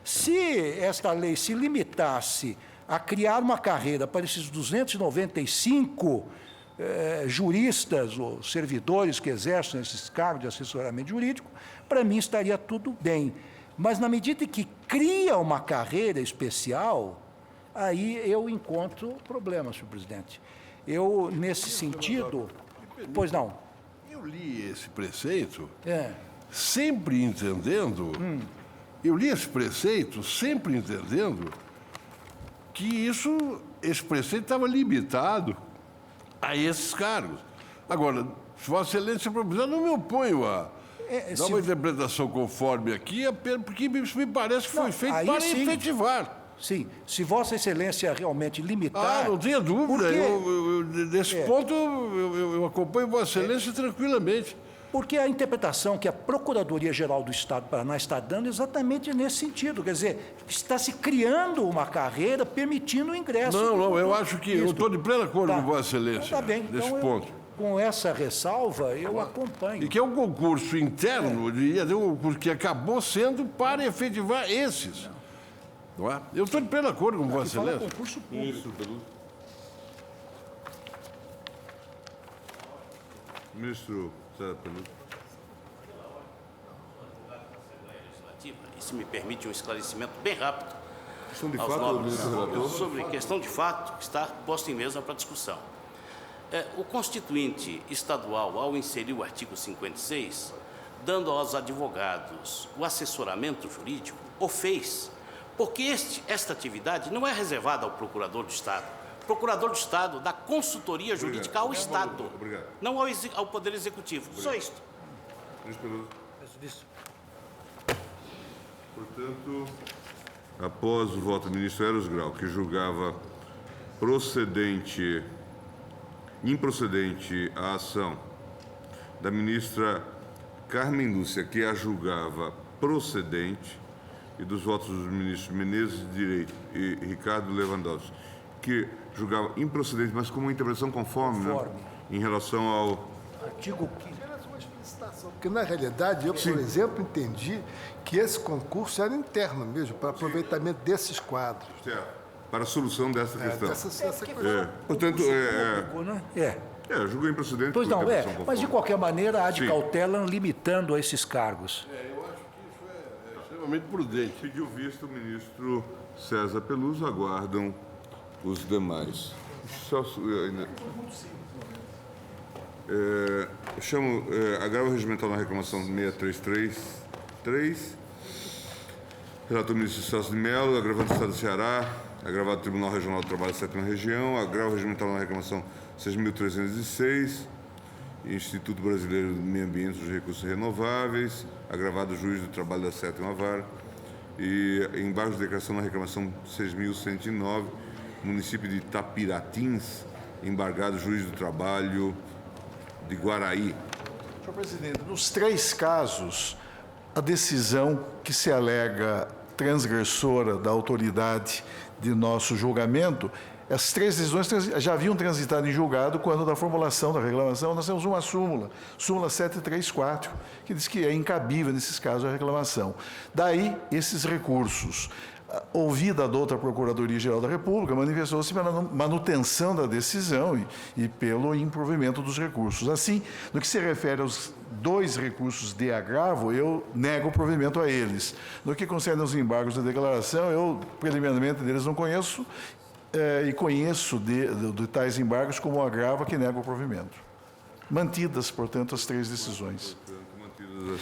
Se esta lei se limitasse a criar uma carreira para esses 295 juristas ou servidores que exercem esses cargos de assessoramento jurídico, para mim estaria tudo bem. Mas, na medida que cria uma carreira especial, aí eu encontro problemas, senhor presidente. Eu, nesse sentido... Pois não. Eu li esse preceito É. sempre entendendo... Eu li esse preceito sempre entendendo que esse preceito estava limitado a esses cargos. Agora, se Vossa Excelência propuser, não me oponho a dar uma interpretação conforme aqui, apenas porque isso me parece que foi feito aí para sim. efetivar. Sim, se Vossa Excelência realmente limitar... Não tenha dúvida. Porque- Nesse ponto, eu acompanho Vossa Excelência tranquilamente. Porque a interpretação que a Procuradoria-Geral do Estado do Paraná está dando é exatamente nesse sentido. Quer dizer, está se criando uma carreira permitindo o ingresso. Não, eu acho que... Eu estou de pleno acordo com Vossa Excelência Está bem. nesse Então, ponto. com essa ressalva, eu acompanho. E que é um concurso interno, um concurso que acabou sendo para efetivar esses. Não é? Eu estou de pleno acordo com Vossa Fala Excelência. concurso público. Ministro César Peluso. Isso me permite um esclarecimento bem rápido Questão de aos fato, nobres ministro relator. sobre questão de fato que está posta em mesa para discussão. O Constituinte Estadual, ao inserir o artigo 56, dando aos advogados o assessoramento jurídico, o fez, porque esta atividade não é reservada ao Procurador do Estado. O Procurador do Estado dá consultoria jurídica ao Estado, Obrigado. não ao Poder Executivo. Só isto. Ministro Peluso. Portanto, após o voto do ministro Eros Grau, que julgava improcedente a ação da ministra Carmen Lúcia, que a julgava procedente, e dos votos dos ministros Menezes de Direito e Ricardo Lewandowski, que julgava improcedente, mas com uma interpretação conforme. Né, em relação ao... Artigo 15. Apenas uma explicitação, porque na realidade eu, por exemplo, entendi que esse concurso era interno mesmo, para aproveitamento desses quadros. Certo. Para a solução dessa questão. Essa coisa. Portanto, julgou improcedente. Pois por não, interpretação mas conforme. de qualquer maneira há de Sim. cautela limitando a esses cargos. Eu acho que isso é extremamente prudente. Pediu visto o ministro César Peluso, aguardam os demais. Chamo agravo regimental na reclamação 6333. Relator ministro Celso de Mello, agravado do Estado do Ceará, agravado do Tribunal Regional do Trabalho da 7ª Região, agravo regimental na reclamação 6.306, Instituto Brasileiro do Meio Ambiente e dos Recursos Renováveis, agravado juiz do trabalho da 7ª Vara, e embargo de declaração na reclamação 6.109, município de Itapiratins, embargado juiz do trabalho de Guaraí. Senhor presidente, nos 3 casos, a decisão que se alega transgressora da autoridade de nosso julgamento, as 3 decisões já haviam transitado em julgado quando da formulação da reclamação nós temos uma súmula 734, que diz que é incabível nesses casos a reclamação. Daí, esses recursos. Ouvida a douta Procuradoria-Geral da República, manifestou-se pela manutenção da decisão e pelo improvimento dos recursos. Assim, no que se refere aos 2 recursos de agravo, eu nego o provimento a eles. No que concerne aos embargos de declaração, eu, preliminarmente, deles não conheço, e conheço de tais embargos como agravo que nego o provimento. Mantidas, portanto, as 3 decisões.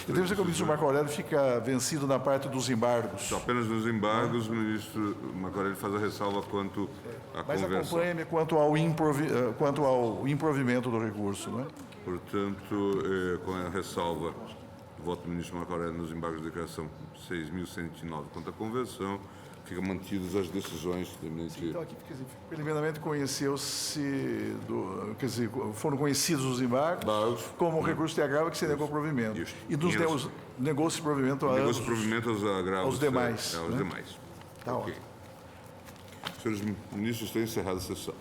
Eu devo dizer que o ministro Marco Aurélio fica vencido na parte dos embargos. Só apenas nos embargos, o ministro Marco Aurélio faz a ressalva quanto à Mas conversão. acompanhe-me quanto ao improvimento do recurso. Não é? Portanto, com a ressalva do voto do ministro Marco Aurélio nos embargos de declaração 6.109 quanto à conversão, ficam mantidas as decisões do eminente... Então, aqui, preliminarmente, foram conhecidos os embargos como recurso de agravo que se negou o provimento. Isso. E negou-se o provimento a Negócio provimento aos agravos... aos demais, aos né? demais. Tá Ok. Senhores ministros, está encerrada a sessão.